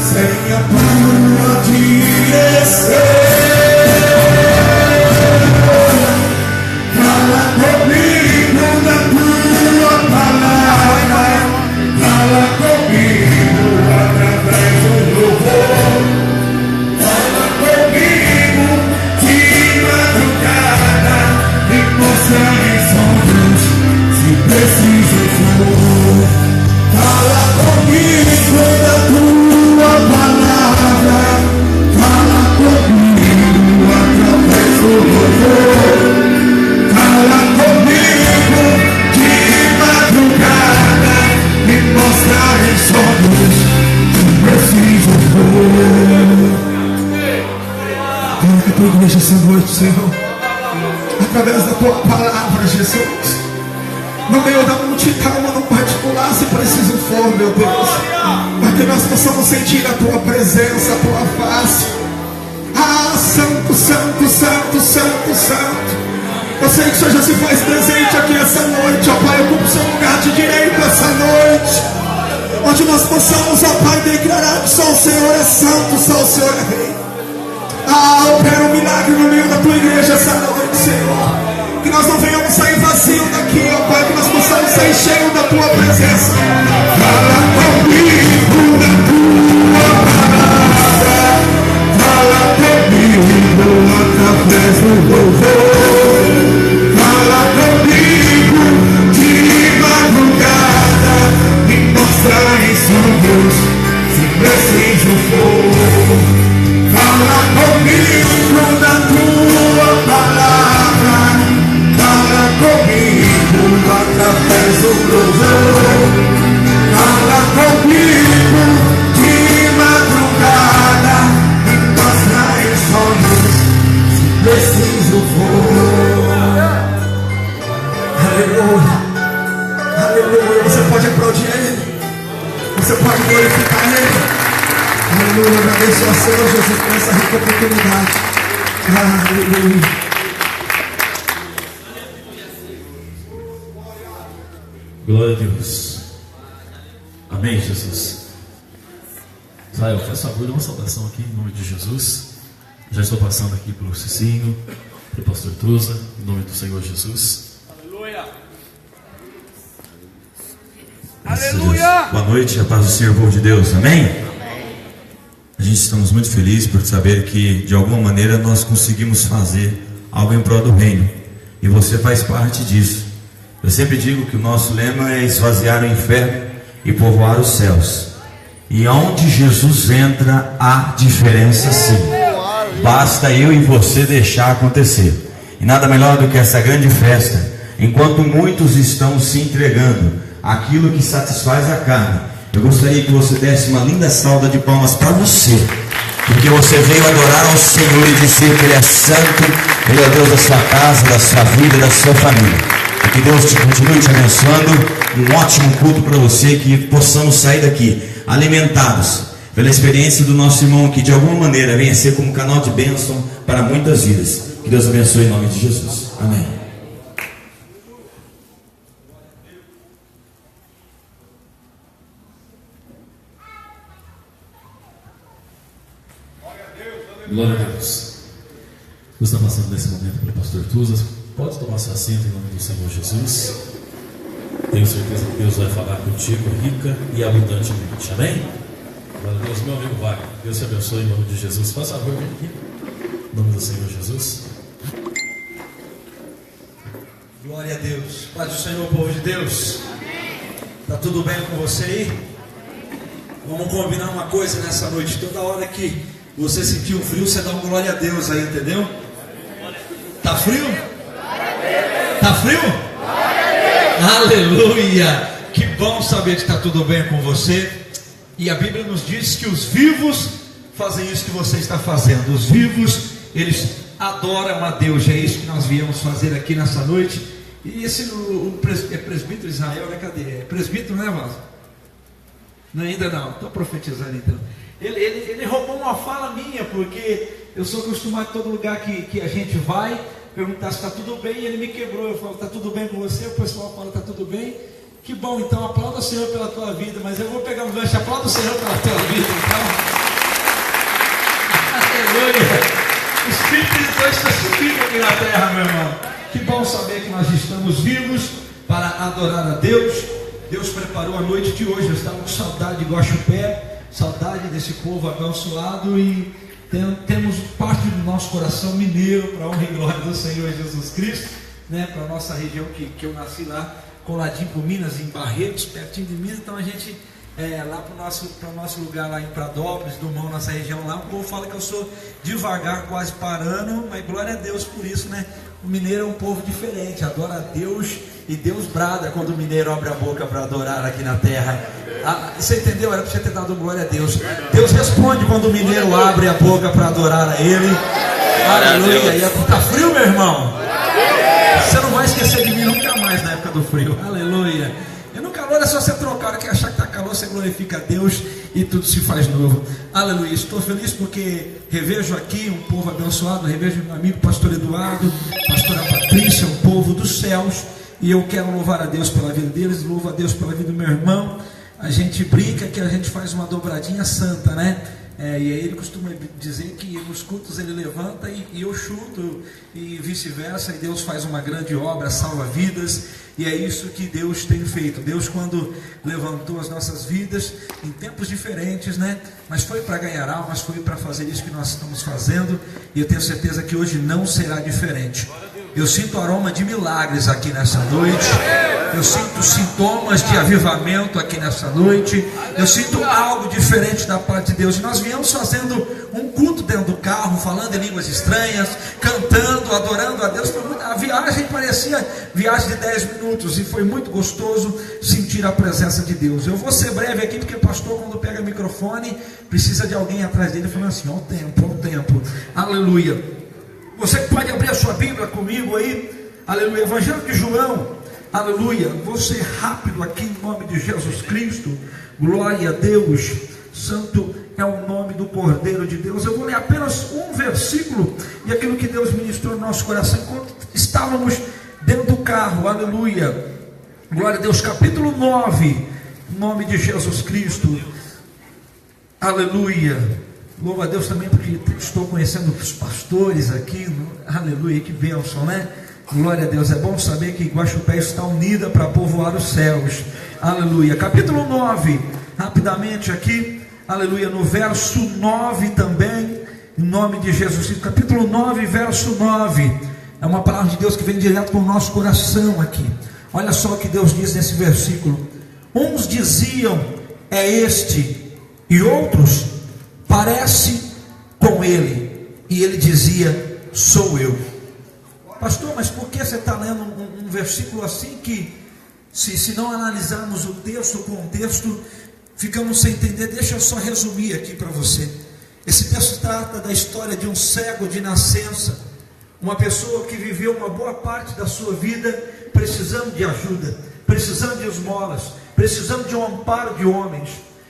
sem a tua direção. Fala comigo na tua palavra, fala comigo através do louvor, fala comigo de madrugada, me mostra em sonhos se preciso for. Fala comigo na tua palavra, fala comigo através do louvor. Fala comigo de madrugada, me mostra em sonhos que preciso for. Coloca a tua igreja essa noite, Senhor, através da tua palavra, Jesus, no meio da multidão, no particular, se preciso for, meu Deus, para que nós possamos sentir a tua presença, a tua face. Ah, Santo, Santo, Santo, Santo, Santo. Eu sei que o Senhor já se faz presente aqui essa noite, ó Pai. Ocupa o seu lugar de direito essa noite, onde nós possamos, ó Pai, declarar que só o Senhor é santo, só o Senhor é rei. Ah, opera um milagre no meio da tua igreja essa noite, Senhor. Que nós não venhamos sair vazio daqui, ó Pai, que nós possamos sair cheio da tua presença. Fala comigo na tua palavra, fala comigo através do louvor. Fala comigo de madrugada, me mostra em sonhos se preciso for. Fala comigo na tua palavra, fala comigo através do louvor. Fala comigo de madrugada, me mostra em sonhos se preciso for. Aleluia, aleluia. Você pode aplaudir Ele, você pode glorificar Ele. Aleluia, agradeço ao Senhor Jesus por essa rica oportunidade. Aleluia. Glória a Deus. Amém, Jesus. Israel, faz favor de uma saudação aqui em nome de Jesus. Já estou passando aqui pelo Cicinho, pelo pastor Tusa, em nome do Senhor Jesus. Aleluia. Aleluia. Boa noite, a paz do Senhor, povo de Deus. Amém? A gente estamos muito felizes por saber que de alguma maneira nós conseguimos fazer algo em prol do reino, e você faz parte disso. Eu sempre digo que o nosso lema é esvaziar o inferno e povoar os céus. E onde Jesus entra, há diferença sim. Basta eu e você deixar acontecer. E nada melhor do que essa grande festa, enquanto muitos estão se entregando àquilo que satisfaz a carne. Eu gostaria que você desse uma linda salva de palmas para você, porque você veio adorar ao Senhor e dizer que Ele é santo, Ele é o Deus da sua casa, da sua vida, da sua família. E que Deus continue te abençoando. Um ótimo culto para você, que possamos sair daqui alimentados pela experiência do nosso irmão, que de alguma maneira venha ser como canal de bênção para muitas vidas. Que Deus abençoe em nome de Jesus. Amém. Glória a Deus. Você está passando nesse momento pelo pastor Tusa. Pode tomar seu assento em nome do Senhor Jesus. Tenho certeza que Deus vai falar contigo rica e abundantemente. Amém? Glória a Deus. Meu amigo Wagner, Deus te abençoe em nome de Jesus. Faça favor, vem aqui. Em nome do Senhor Jesus. Glória a Deus. Paz do Senhor, povo de Deus. Está tudo bem com você aí? Vamos combinar uma coisa nessa noite. Toda hora que você sentir um frio, você dá um glória a Deus aí, entendeu? Tá frio? Tá frio? Aleluia! Que bom saber que está tudo bem com você. E a Bíblia nos diz que os vivos fazem isso que você está fazendo. Os vivos, eles adoram a Deus. É isso que nós viemos fazer aqui nessa noite. E esse é presbítero Israel, né? Cadê? É presbítero, né, Vaz? Não, ainda não. Estou profetizando então. Ele roubou uma fala minha, porque eu sou acostumado em todo lugar que a gente vai perguntar se está tudo bem, e ele me quebrou. Eu falo, está tudo bem com você? O pessoal fala, está tudo bem. Que bom, então aplauda o Senhor pela tua vida, mas eu vou pegar um gancho, aplauda o Senhor pela tua vida, então. Aleluia. O Espírito de Deus está subindo aqui na terra, meu irmão. Que bom saber que nós estamos vivos para adorar a Deus. Deus preparou a noite de hoje, nós estamos com saudade de Guaxupé, saudade desse povo abençoado e temos parte do nosso coração mineiro para a honra e glória do Senhor Jesus Cristo, né? Para a nossa região que eu nasci lá, coladinho por Minas, em Barretos, pertinho de Minas. Então a gente, lá para o nosso lugar lá em Pradópolis, do Mão, nossa região lá, o povo fala que eu sou devagar, quase parando, mas glória a Deus por isso, né? O mineiro é um povo diferente, adora a Deus, e Deus brada quando o mineiro abre a boca para adorar aqui na terra. Você entendeu? Era para você ter dado glória a Deus. Deus responde quando o mineiro abre a boca para adorar a Ele. Aleluia. E está frio, meu irmão? Você não vai esquecer de mim nunca mais na época do frio. Aleluia. E no calor é só você trocar, que achar que está calor, você glorifica a Deus e tudo se faz novo. Aleluia. Estou feliz porque revejo aqui um povo abençoado, revejo meu amigo pastor Eduardo, pastora Patrícia, um povo dos céus, e eu quero louvar a Deus pela vida deles, louvo a Deus pela vida do meu irmão. A gente brinca que a gente faz uma dobradinha santa, né? E aí ele costuma dizer que nos cultos ele levanta e eu chuto, e vice-versa, e Deus faz uma grande obra, salva vidas, e é isso que Deus tem feito. Deus, quando levantou as nossas vidas em tempos diferentes, né? Mas foi para ganhar almas, foi para fazer isso que nós estamos fazendo, e eu tenho certeza que hoje não será diferente. Eu sinto aroma de milagres aqui nessa noite. Eu sinto sintomas de avivamento aqui nessa noite. Eu sinto algo diferente da parte de Deus. E nós viemos fazendo um culto dentro do carro, falando em línguas estranhas, cantando, adorando a Deus. A viagem parecia viagem de 10 minutos, e foi muito gostoso sentir a presença de Deus. Eu vou ser breve aqui, porque o pastor, quando pega o microfone, precisa de alguém atrás dele falando assim: ó o tempo, ó o tempo. Aleluia. Você pode abrir a sua Bíblia comigo aí, aleluia, Evangelho de João, aleluia. Vou ser rápido aqui em nome de Jesus Cristo, glória a Deus, santo é o nome do Cordeiro de Deus. Eu vou ler apenas um versículo, e aquilo que Deus ministrou no nosso coração enquanto estávamos dentro do carro, aleluia, glória a Deus, capítulo 9, em nome de Jesus Cristo, aleluia. Louvo a Deus também porque estou conhecendo os pastores aqui, aleluia, que bênção, né? Glória a Deus, é bom saber que Guaxupé está unida para povoar os céus, aleluia. Capítulo 9, rapidamente aqui, aleluia, no verso 9 também, em nome de Jesus Cristo, capítulo 9, verso 9, é uma palavra de Deus que vem direto para o nosso coração aqui. Olha só o que Deus diz nesse versículo: uns diziam, é este, e outros, parece com ele. E ele dizia, sou eu. Pastor, mas por que você está lendo um versículo assim que, se não analisarmos o texto, o contexto, ficamos sem entender? Deixa eu só resumir aqui para você. Esse texto trata da história de um cego de nascença, uma pessoa que viveu uma boa parte da sua vida precisando de ajuda, precisando de esmolas, precisando de um amparo de homens,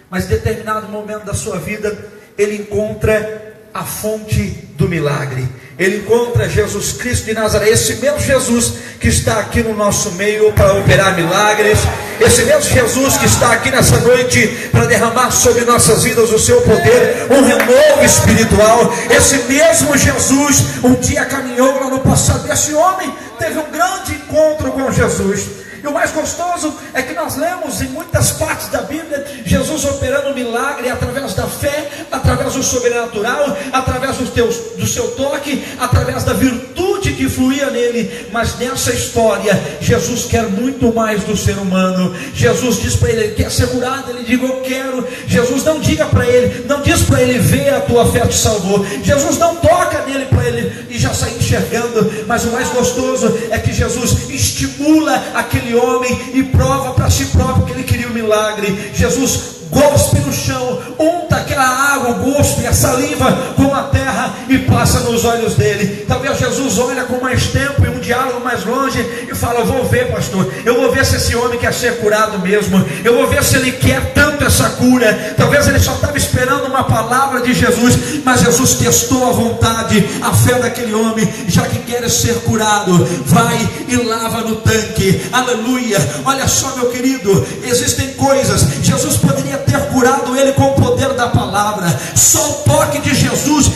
mas em determinado momento da sua vida ele encontra a fonte do milagre. Ele encontra Jesus Cristo de Nazaré, esse mesmo Jesus que está aqui no nosso meio para operar milagres, esse mesmo Jesus que está aqui nessa noite para derramar sobre nossas vidas o seu poder, um renovo espiritual. Esse mesmo Jesus um dia caminhou lá no passado, esse homem teve um grande encontro com Jesus. E o mais gostoso é que nós lemos em muitas partes da Bíblia Jesus operando milagre através da fé, através do sobrenatural, através do seu toque, através da virtude que fluía nele. Mas nessa história Jesus quer muito mais do ser humano. Jesus diz para ele quer ser curado, ele diz eu quero. Jesus não diga para ele, não diz para ele, vê, a tua fé te salvou. Jesus não toca nele para ele e já sair enxergando. Mas o mais gostoso é que Jesus estimula aquele homem e prova para si próprio que ele queria um milagre. Jesus gospe no chão, unta aquela água, o gosto e a saliva com a terra e passa nos olhos dele. Talvez Jesus olha com mais tempo e um diálogo mais longe e fala, eu vou ver, pastor, eu vou ver se esse homem quer ser curado mesmo, eu vou ver se ele quer tanto essa cura. Talvez ele só estava esperando uma palavra de Jesus, mas Jesus testou a vontade, a fé daquele homem. Já que queres ser curado, vai e lava no tanque. Aleluia. Olha só, meu querido, existem coisas. Jesus poderia ter curado ele com o poder da palavra. Só o toque de Jesus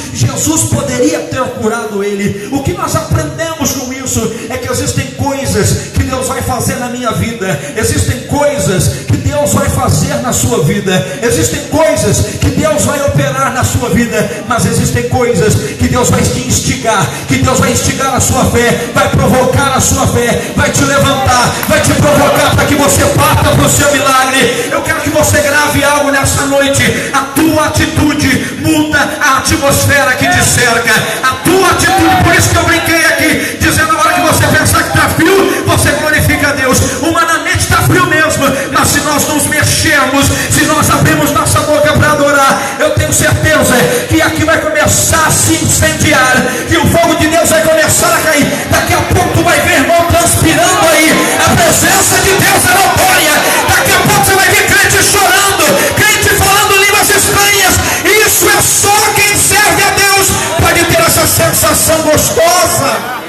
poderia ter curado ele. O que nós aprendemos com isso é que existem coisas que Deus vai fazer na minha vida, existem coisas que Deus vai fazer na sua vida, existem coisas que Deus vai operar na sua vida, mas existem coisas que Deus vai te instigar, que Deus vai instigar a sua fé, vai provocar a sua fé, vai te levantar, vai te provocar para que você parta para o seu milagre. Eu quero que você grave algo nessa noite. A tua atitude muda a atmosfera que te cerca. A tua atitude, por isso que eu brinquei aqui, dizendo: na hora que você pensar que está frio, você glorifica a Deus. Humanamente está frio mesmo, mas se nós nos mexermos, se nós abrimos nossa boca para adorar, eu tenho certeza que aqui vai começar a se incendiar, que o fogo de Deus vai começar a cair. Daqui a pouco tu vai ver irmão transpirando aí, a presença de Deus é notória. Daqui a pouco você vai ver crente chorando, crente falando línguas estranhas. Isso é só quem serve a Deus pode ter essa sensação gostosa.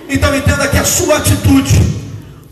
Então entenda que a sua atitude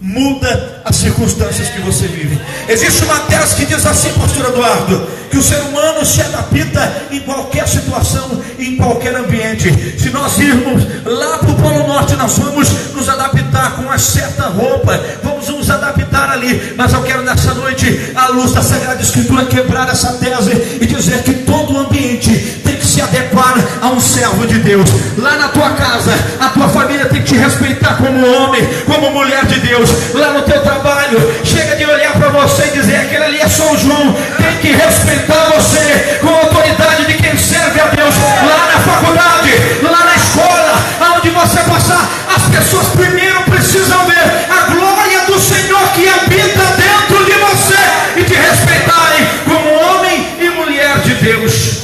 muda as circunstâncias que você vive. Existe uma tese que diz assim, pastor Eduardo, que o ser humano se adapta em qualquer situação, em qualquer ambiente. Se nós irmos lá para o Polo Norte, nós vamos nos adaptar com uma certa roupa, vamos nos adaptar ali. Mas eu quero nessa noite, à luz da Sagrada Escritura, quebrar essa tese e dizer que todo ambiente tem que se adequar a um servo de Deus. Lá na tua casa, a tua família tem que te respeitar como homem, como mulher de Deus. Lá no teu trabalho, chega de olhar para você e dizer: aquele ali é só o João. Tem que respeitar você com a autoridade de quem serve a Deus. Lá na faculdade, lá na escola, aonde você passar, as pessoas primeiro precisam ver a glória do Senhor que habita dentro de você e te respeitarem como homem e mulher de Deus.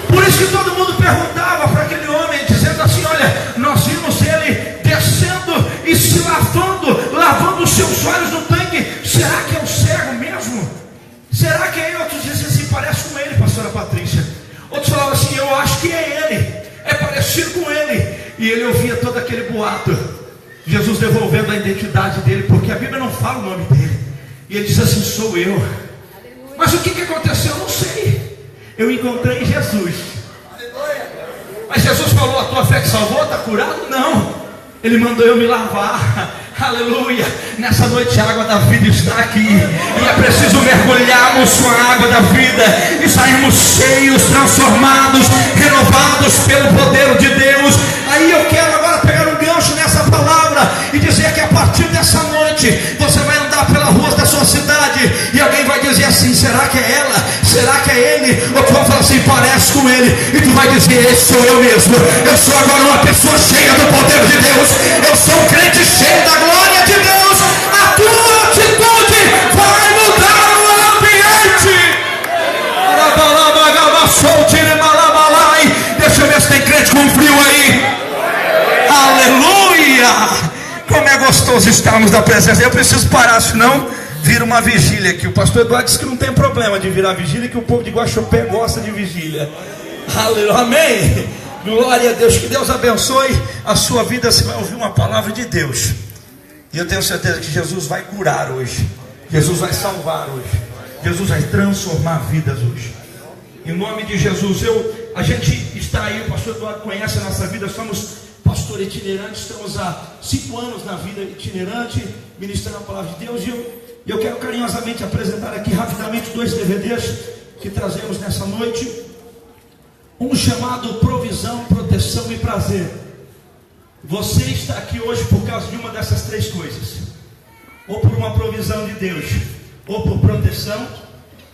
Por isso que todo mundo perguntava para aquele homem, dizendo assim: olha, nós vimos ele descendo e se lavando os seus olhos no tanque. Será que é o cego mesmo? Será que é ele? Outros diziam assim: parece com ele, pastora Patrícia. Outros falavam assim: eu acho que é ele, é parecido com ele. E ele ouvia todo aquele boato, Jesus devolvendo a identidade dele, porque a Bíblia não fala o nome dele. E ele diz assim: sou eu. Mas o que aconteceu? Eu não sei. Eu encontrei Jesus. Mas Jesus falou: a tua fé que salvou, está curado? Não. Ele mandou eu me lavar. Aleluia. Nessa noite a água da vida está aqui, e é preciso mergulharmos com a água da vida e sairmos cheios, transformados, renovados pelo poder de Deus. Aí eu quero agora pegar um gancho nessa palavra e dizer que a partir dessa noite você vai andar pelas ruas da sua cidade e alguém vai dizer assim: será que é ela? Será que é ele? Ou tu vai falar assim: parece com ele. E tu vai dizer: esse sou eu mesmo. Eu sou agora uma pessoa cheia do poder de Deus. Eu sou um crente cheio da glória de Deus. A tua atitude vai mudar o ambiente. Deixa eu ver se tem crente com frio aí. Aleluia. Como é gostoso estarmos na presença. Eu preciso parar, senão vira uma vigília aqui. O pastor Eduardo disse que não tem problema de virar vigília, que o povo de Guaxupé gosta de vigília. Aleluia. Amém. Glória a Deus. Que Deus abençoe a sua vida. Você vai ouvir uma palavra de Deus, e eu tenho certeza que Jesus vai curar hoje, Jesus vai salvar hoje, Jesus vai transformar vidas hoje, em nome de Jesus. A gente está aí, o pastor Eduardo conhece a nossa vida, somos pastor itinerante, estamos há 5 anos na vida itinerante, ministrando a palavra de Deus. E eu quero carinhosamente apresentar aqui rapidamente 2 DVDs que trazemos nessa noite. Um chamado Provisão, Proteção e Prazer. Você está aqui hoje por causa de uma dessas 3 coisas: ou por uma provisão de Deus, ou por proteção,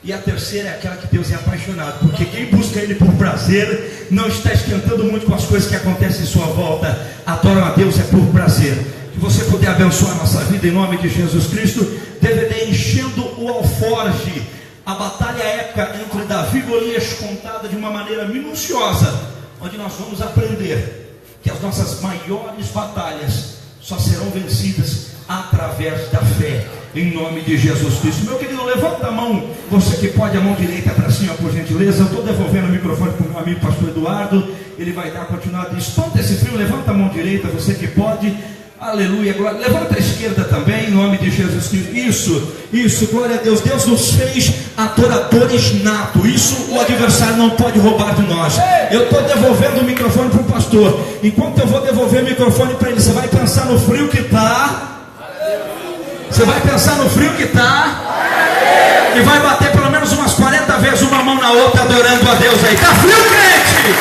e a terceira é aquela que Deus é apaixonado, porque quem busca Ele por prazer não está esquentando muito com as coisas que acontecem em sua volta. Adoram a Deus é por prazer. Que você puder abençoar a nossa vida em nome de Jesus Cristo. DVD Enchendo o Alforge, a batalha épica entre Davi e Golias, contada de uma maneira minuciosa, onde nós vamos aprender que as nossas maiores batalhas só serão vencidas através da fé. em nome de Jesus Cristo. Meu querido, levanta a mão, você que pode, a mão direita para cima, por gentileza. Eu estou devolvendo o microfone para o meu amigo pastor Eduardo, ele vai dar continuidade. Espanta esse frio, levanta a mão direita, você que pode. Aleluia, glória. Levanta a esquerda também, em nome de Jesus Cristo. Isso, glória a Deus. Deus nos fez adoradores natos. Isso o adversário não pode roubar de nós. Eu estou devolvendo o microfone para o pastor. Enquanto eu vou devolver o microfone para ele, você vai pensar no frio que está. Você vai pensar no frio que está. E vai bater pelo menos umas 40 vezes uma mão na outra, adorando a Deus aí. Está frio, crente?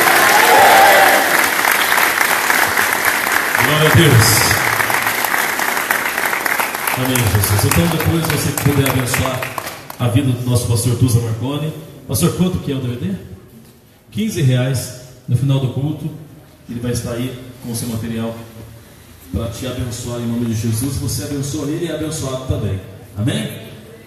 Glória a Deus. Amém, Jesus. Então depois você puder abençoar a vida do nosso pastor Tusa Marconi. Pastor, quanto que é o DVD? R$15 no final do culto. Ele vai estar aí com o seu material para te abençoar em nome de Jesus. Você abençoa ele e é abençoado também. Amém?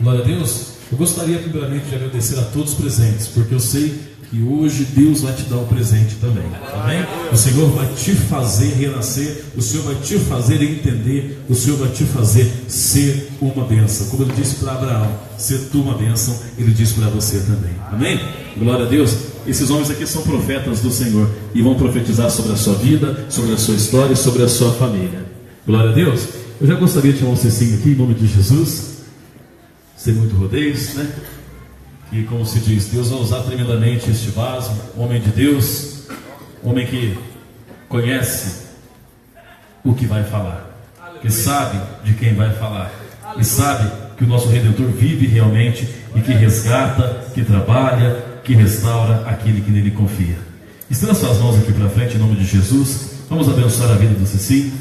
Glória a Deus. Eu gostaria primeiramente de agradecer a todos os presentes, porque eu sei que hoje Deus vai te dar um presente também. Amém? O Senhor vai te fazer renascer, o Senhor vai te fazer entender, o Senhor vai te fazer ser uma bênção. Como Ele disse para Abraão, ser tu uma bênção, Ele disse para você também. Amém? Glória a Deus. Esses homens aqui são profetas do Senhor e vão profetizar sobre a sua vida, sobre a sua história e sobre a sua família. Glória a Deus. Eu já gostaria de chamar um cecinho aqui em nome de Jesus, sem muito rodeios, né? E como se diz, Deus vai usar tremendamente este vaso, homem de Deus, homem que conhece o que vai falar, que sabe de quem vai falar, e sabe que o nosso Redentor vive realmente e que resgata, que trabalha, que restaura aquele que nele confia. Estenda suas mãos aqui para frente em nome de Jesus. Vamos abençoar a vida do Ceci.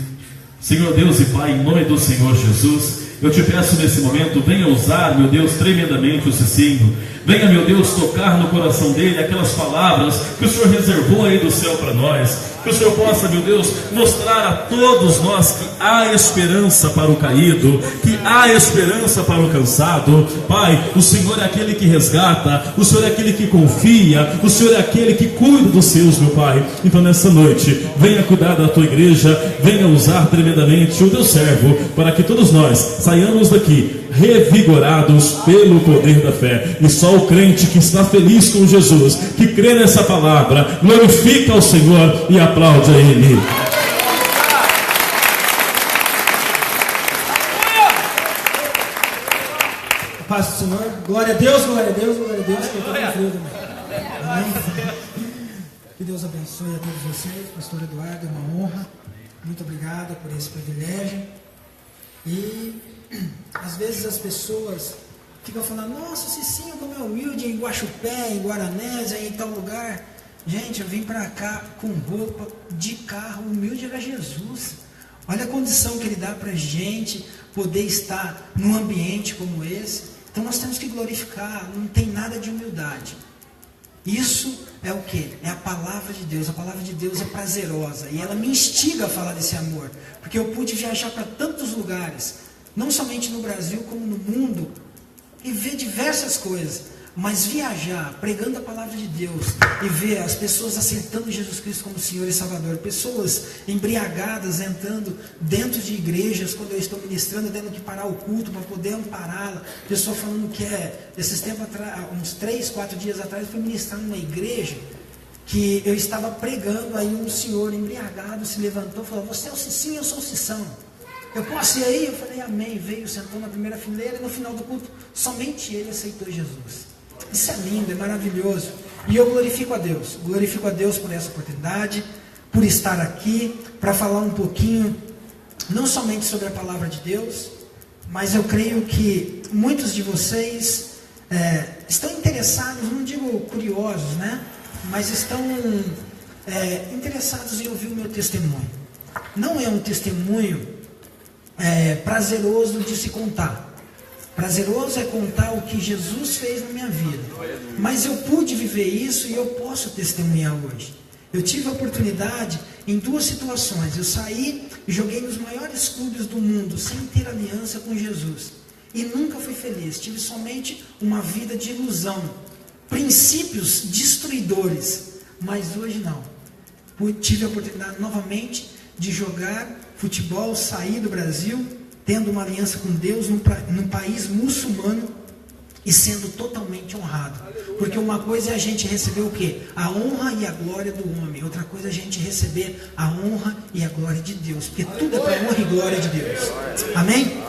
Senhor Deus e Pai, em nome do Senhor Jesus, eu te peço nesse momento, venha usar, meu Deus, tremendamente o Cicinho. Venha, meu Deus, tocar no coração dele aquelas palavras que o Senhor reservou aí do céu para nós. Que o Senhor possa, meu Deus, mostrar a todos nós que há esperança para o caído, que há esperança para o cansado. Pai, o Senhor é aquele que resgata, o Senhor é aquele que confia, o Senhor é aquele que cuida dos seus, meu Pai. Então nessa noite, venha cuidar da tua igreja, venha usar tremendamente o teu servo, para que todos nós saiamos daqui revigorados pelo poder da fé. E só o crente que está feliz com Jesus, que crê nessa palavra, glorifica ao Senhor e aplaude a Ele. Paz do Senhor, glória a Deus, glória a Deus, glória a Deus, que eu estou com frio também. Amém. Que Deus abençoe a todos vocês, pastor Eduardo, é uma honra. Muito obrigado por esse privilégio. E às vezes as pessoas ficam falando, nossa, Cicinho como é humilde em Guaxupé, em Guaranésia, em tal lugar. Gente, eu vim para cá com roupa de carro, humilde era Jesus. Olha a condição que Ele dá para a gente poder estar num ambiente como esse. Então nós temos que glorificar, não tem nada de humildade. Isso é o que? É a palavra de Deus. A palavra de Deus é prazerosa e ela me instiga a falar desse amor, porque eu pude viajar para tantos lugares, não somente no Brasil como no mundo, e ver diversas coisas, mas viajar pregando a palavra de Deus e ver as pessoas aceitando Jesus Cristo como Senhor e Salvador, pessoas embriagadas entrando dentro de igrejas quando eu estou ministrando, tendo que parar o culto para poder ampará-la, pessoa falando que esses tempos atrás, uns 3, 4 dias atrás, eu fui ministrar numa igreja que eu estava pregando, aí um senhor embriagado se levantou e falou, você é o Cicinho, eu sou o Cissão, eu posso ir aí? Eu falei amém, veio, sentou na primeira fileira e no final do culto somente ele aceitou Jesus. Isso é lindo, é maravilhoso. E eu glorifico a Deus por essa oportunidade, por estar aqui, para falar um pouquinho, não somente sobre a palavra de Deus, mas eu creio que muitos de vocês estão interessados, não digo curiosos, né? Mas estão interessados em ouvir o meu testemunho. Não é um testemunho prazeroso de se contar. Prazeroso é contar o que Jesus fez na minha vida. Mas eu pude viver isso e eu posso testemunhar hoje. Eu tive a oportunidade em 2 situações. Eu saí e joguei nos maiores clubes do mundo sem ter aliança com Jesus. E nunca fui feliz. Tive somente uma vida de ilusão. Princípios destruidores. Mas hoje não. Tive a oportunidade novamente de jogar futebol, sair do Brasil, tendo uma aliança com Deus num país muçulmano e sendo totalmente honrado. Porque uma coisa é a gente receber o quê? A honra e a glória do homem. Outra coisa é a gente receber a honra e a glória de Deus. Porque tudo é para a honra e glória de Deus. Amém?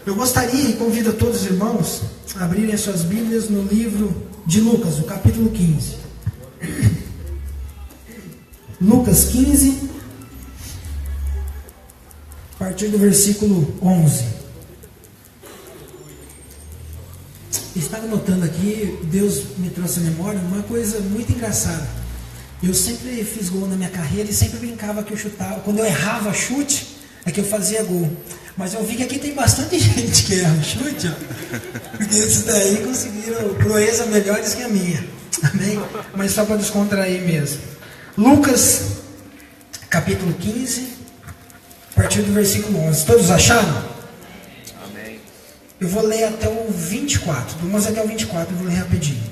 Eu gostaria e convido a todos os irmãos a abrirem as suas Bíblias no livro de Lucas, no capítulo 15. Lucas 15, a partir do versículo 11. Estava notando aqui, Deus me trouxe à memória uma coisa muito engraçada. Eu sempre fiz gol na minha carreira e sempre brincava que eu chutava. Quando eu errava chute, é que eu fazia gol. Mas eu vi que aqui tem bastante gente que erra chute, ó. Porque esses daí conseguiram proeza melhores que a minha. Amém? Mas só para descontrair mesmo. Lucas, capítulo 15, a partir do versículo 11. Todos acharam? Amém. Eu vou ler até o 24. Do 11 até o 24 eu vou ler rapidinho.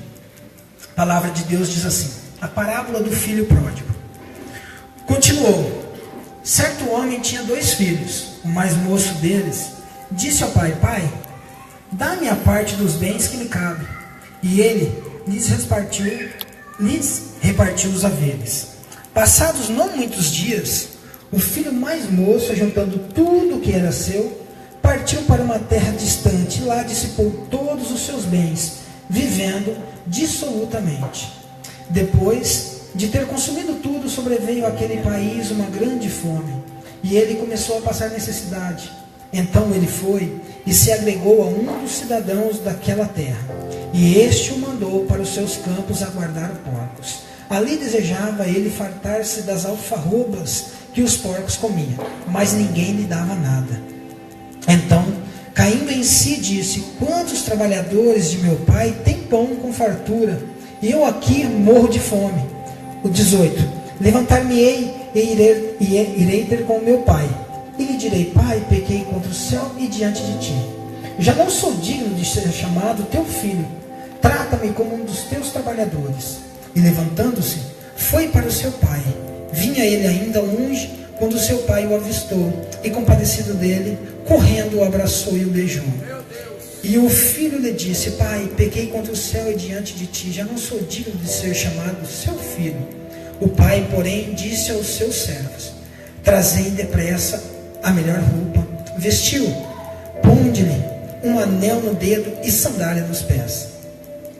A palavra de Deus diz assim: a parábola do filho pródigo. Continuou. Certo homem tinha 2 filhos. O mais moço deles disse ao pai: Pai, dá-me a parte dos bens que me cabe. E ele lhes repartiu os haveres. Passados não muitos dias, o filho mais moço, juntando tudo o que era seu, partiu para uma terra distante e lá dissipou todos os seus bens, vivendo dissolutamente. Depois de ter consumido tudo, sobreveio àquele país uma grande fome, e ele começou a passar necessidade. Então ele foi e se agregou a um dos cidadãos daquela terra, e este o mandou para os seus campos a guardar porcos. Ali desejava ele fartar-se das alfarrobas que os porcos comiam, mas ninguém lhe dava nada. Então, caindo em si, disse: quantos trabalhadores de meu pai têm pão com fartura, e eu aqui morro de fome. O 18: levantar-me-ei e irei ter com meu pai, e lhe direi: Pai, pequei contra o céu e diante de ti. Já não sou digno de ser chamado teu filho. Trata-me como um dos teus trabalhadores. E levantando-se, foi para o seu pai. Vinha ele ainda longe, quando seu pai o avistou, e compadecido dele, correndo o abraçou e o beijou. E o filho lhe disse: Pai, pequei contra o céu e diante de ti, já não sou digno de ser chamado seu filho. O pai, porém, disse aos seus servos: trazei depressa a melhor roupa, vestiu, ponde-lhe um anel no dedo e sandália nos pés.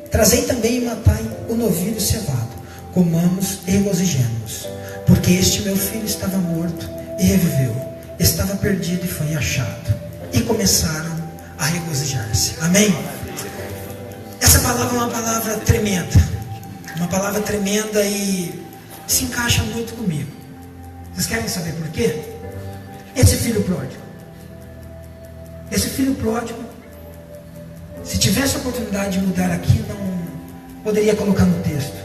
Trazei também e matai o novilho cevado, comamos e regozijemos, porque este meu filho estava morto e reviveu, estava perdido e foi achado. E começaram a regozijar-se. Amém? Essa palavra é uma palavra tremenda e se encaixa muito comigo. Vocês querem saber por quê? Esse filho pródigo, se tivesse a oportunidade de mudar aqui, não poderia colocar no texto.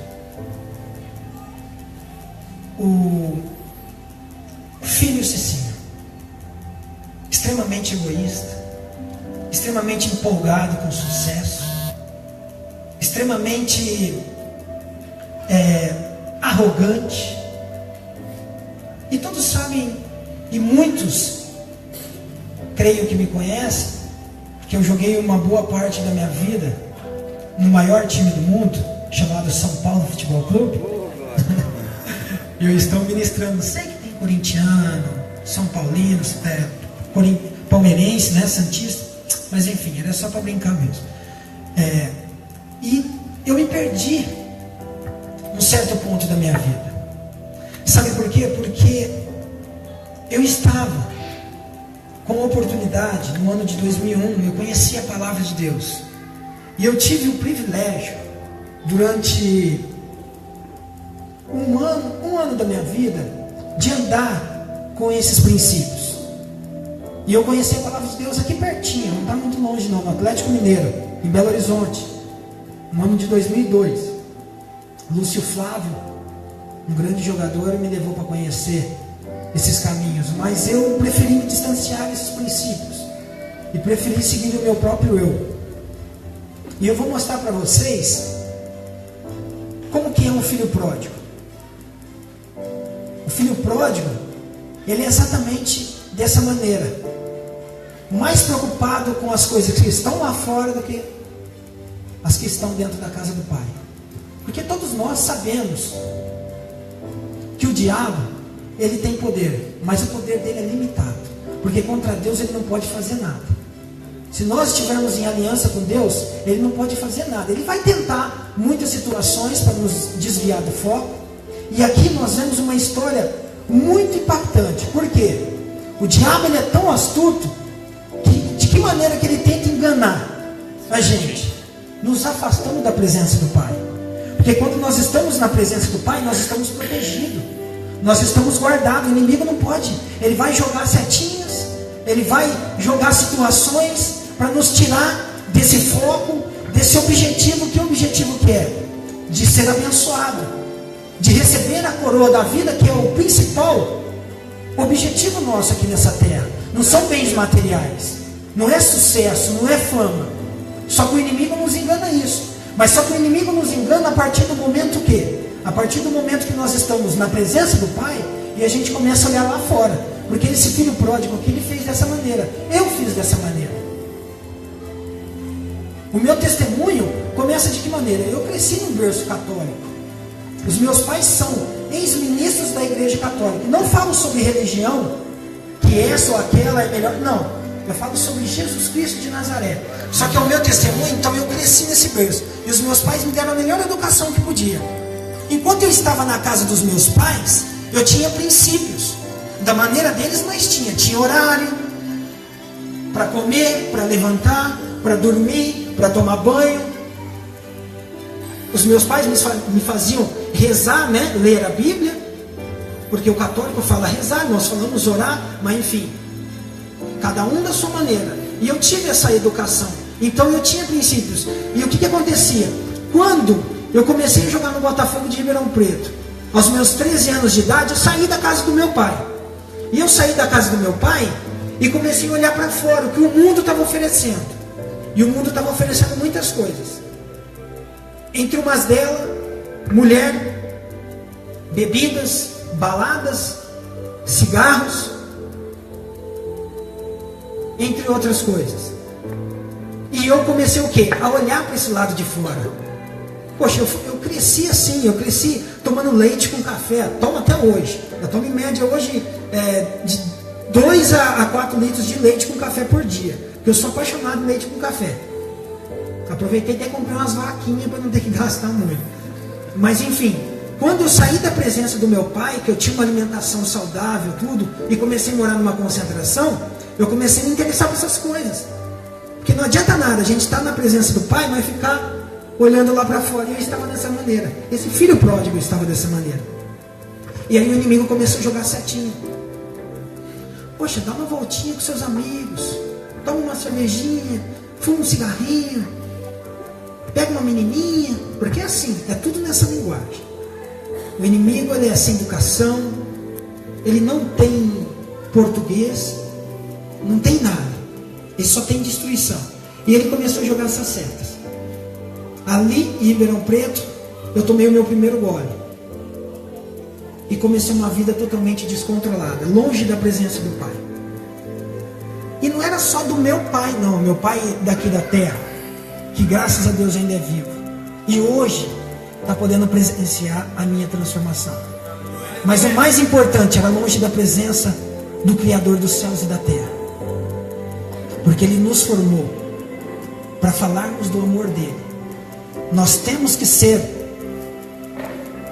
O filho Cicinho, extremamente egoísta, extremamente empolgado com sucesso, extremamente arrogante. E todos sabem, e muitos creio que me conhecem, que eu joguei uma boa parte da minha vida no maior time do mundo, chamado São Paulo Futebol Clube. E eu estou ministrando. Sei que tem corintiano, São Paulino, palmeirense, né, santista, mas enfim, era só para brincar mesmo. E eu me perdi num certo ponto da minha vida. Sabe por quê? Porque eu estava com a oportunidade, no ano de 2001, eu conheci a palavra de Deus. E eu tive o privilégio, durante um ano da minha vida, de andar com esses princípios. E eu conheci a palavra de Deus aqui pertinho, não está muito longe não, no Atlético Mineiro, em Belo Horizonte, no ano de 2002. Lúcio Flávio, um grande jogador, me levou para conhecer esses caminhos, mas eu preferi me distanciar desses princípios e preferi seguir o meu próprio eu. E eu vou mostrar para vocês como que é um filho pródigo. O filho pródigo, ele é exatamente dessa maneira. mais preocupado com as coisas que estão lá fora do que as que estão dentro da casa do Pai. Porque todos nós sabemos que o diabo, ele tem poder, mas o poder dele é limitado, porque contra Deus ele não pode fazer nada. Se nós estivermos em aliança com Deus, ele não pode fazer nada. Ele vai tentar muitas situações para nos desviar do foco. E aqui nós vemos uma história muito impactante. Por quê? O diabo ele é tão astuto que, de que maneira que ele tenta enganar a gente? Nos afastando da presença do Pai. Porque quando nós estamos na presença do Pai, nós estamos protegidos. Nós estamos guardados. O inimigo não pode. Ele vai jogar setinhas, ele vai jogar situações para nos tirar desse foco, desse objetivo. Que objetivo que é? De ser abençoado, de receber a coroa da vida, que é o principal objetivo nosso aqui nessa terra. Não são bens materiais, não é sucesso, não é fama. Só que o inimigo nos engana isso. Mas só que o inimigo nos engana a partir do momento que? A partir do momento que nós estamos na presença do Pai e a gente começa a olhar lá fora. Porque esse filho pródigo aqui, ele fez dessa maneira. Eu fiz dessa maneira. O meu testemunho começa de que maneira? Eu cresci num berço católico. Os meus pais são ex-ministros da igreja católica. Não falo sobre religião, que essa ou aquela é melhor. Não, eu falo sobre Jesus Cristo de Nazaré. Só que é o meu testemunho, então eu cresci nesse berço. E os meus pais me deram a melhor educação que podia. Enquanto eu estava na casa dos meus pais, eu tinha princípios. Da maneira deles, mas tinha horário para comer, para levantar, para dormir, para tomar banho. Os meus pais me faziam rezar, né? Ler a Bíblia, porque o católico fala rezar, nós falamos orar, mas enfim, cada um da sua maneira. E eu tive essa educação, então eu tinha princípios. E o que acontecia? Quando eu comecei a jogar no Botafogo de Ribeirão Preto, aos meus 13 anos de idade, eu saí da casa do meu pai. E eu saí da casa do meu pai e comecei a olhar para fora, o que o mundo estava oferecendo. E o mundo estava oferecendo muitas coisas. Entre umas delas, mulher, bebidas, baladas, cigarros, entre outras coisas. E eu comecei o quê? A olhar para esse lado de fora. Poxa, eu cresci assim, eu cresci tomando leite com café, tomo até hoje. Eu tomo em média hoje de 2 a 4 litros de leite com café por dia. Porque eu sou apaixonado em leite com café. Aproveitei até comprei umas vaquinhas para não ter que gastar muito. Mas enfim, quando eu saí da presença do meu pai, que eu tinha uma alimentação saudável, tudo, e comecei a morar numa concentração, eu comecei a me interessar por essas coisas. Porque não adianta nada, a gente está na presença do pai, mas ficar olhando lá para fora. E eu estava dessa maneira. Esse filho pródigo estava dessa maneira. E aí o inimigo começou a jogar setinha. Poxa, dá uma voltinha com seus amigos, toma uma cervejinha, fuma um cigarrinho, pega uma menininha, porque é assim, é tudo nessa linguagem. O inimigo, ele é sem educação, ele não tem português, não tem nada, ele só tem destruição. E ele começou a jogar essas setas. Ali em Ribeirão Preto, eu tomei o meu primeiro gole. E comecei uma vida totalmente descontrolada, longe da presença do Pai. E não era só do meu pai, não. Meu pai daqui da terra, que graças a Deus ainda é vivo. E hoje está podendo presenciar a minha transformação. Mas o mais importante, era longe da presença do Criador dos céus e da terra. Porque Ele nos formou para falarmos do amor dEle. Nós temos que ser,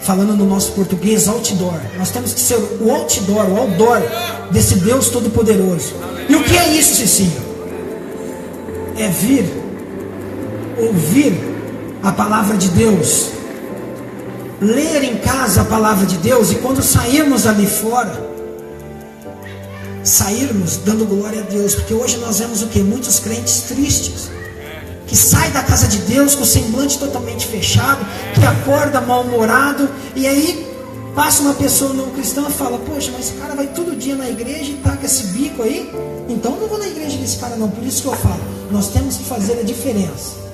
falando no nosso português, outdoor. Nós temos que ser o outdoor, o outdoor desse Deus Todo-Poderoso. E o que é isso, Cicinho? É vir, ouvir a palavra de Deus, ler em casa a palavra de Deus, e quando sairmos ali fora, sairmos dando glória a Deus. Porque hoje nós vemos o que? Muitos crentes tristes, que sai da casa de Deus com o semblante totalmente fechado, que acorda mal-humorado, e aí passa uma pessoa não cristã e fala: poxa, mas esse cara vai todo dia na igreja e tá com esse bico aí, então eu não vou na igreja desse cara não. Por isso que eu falo, nós temos que fazer a diferença.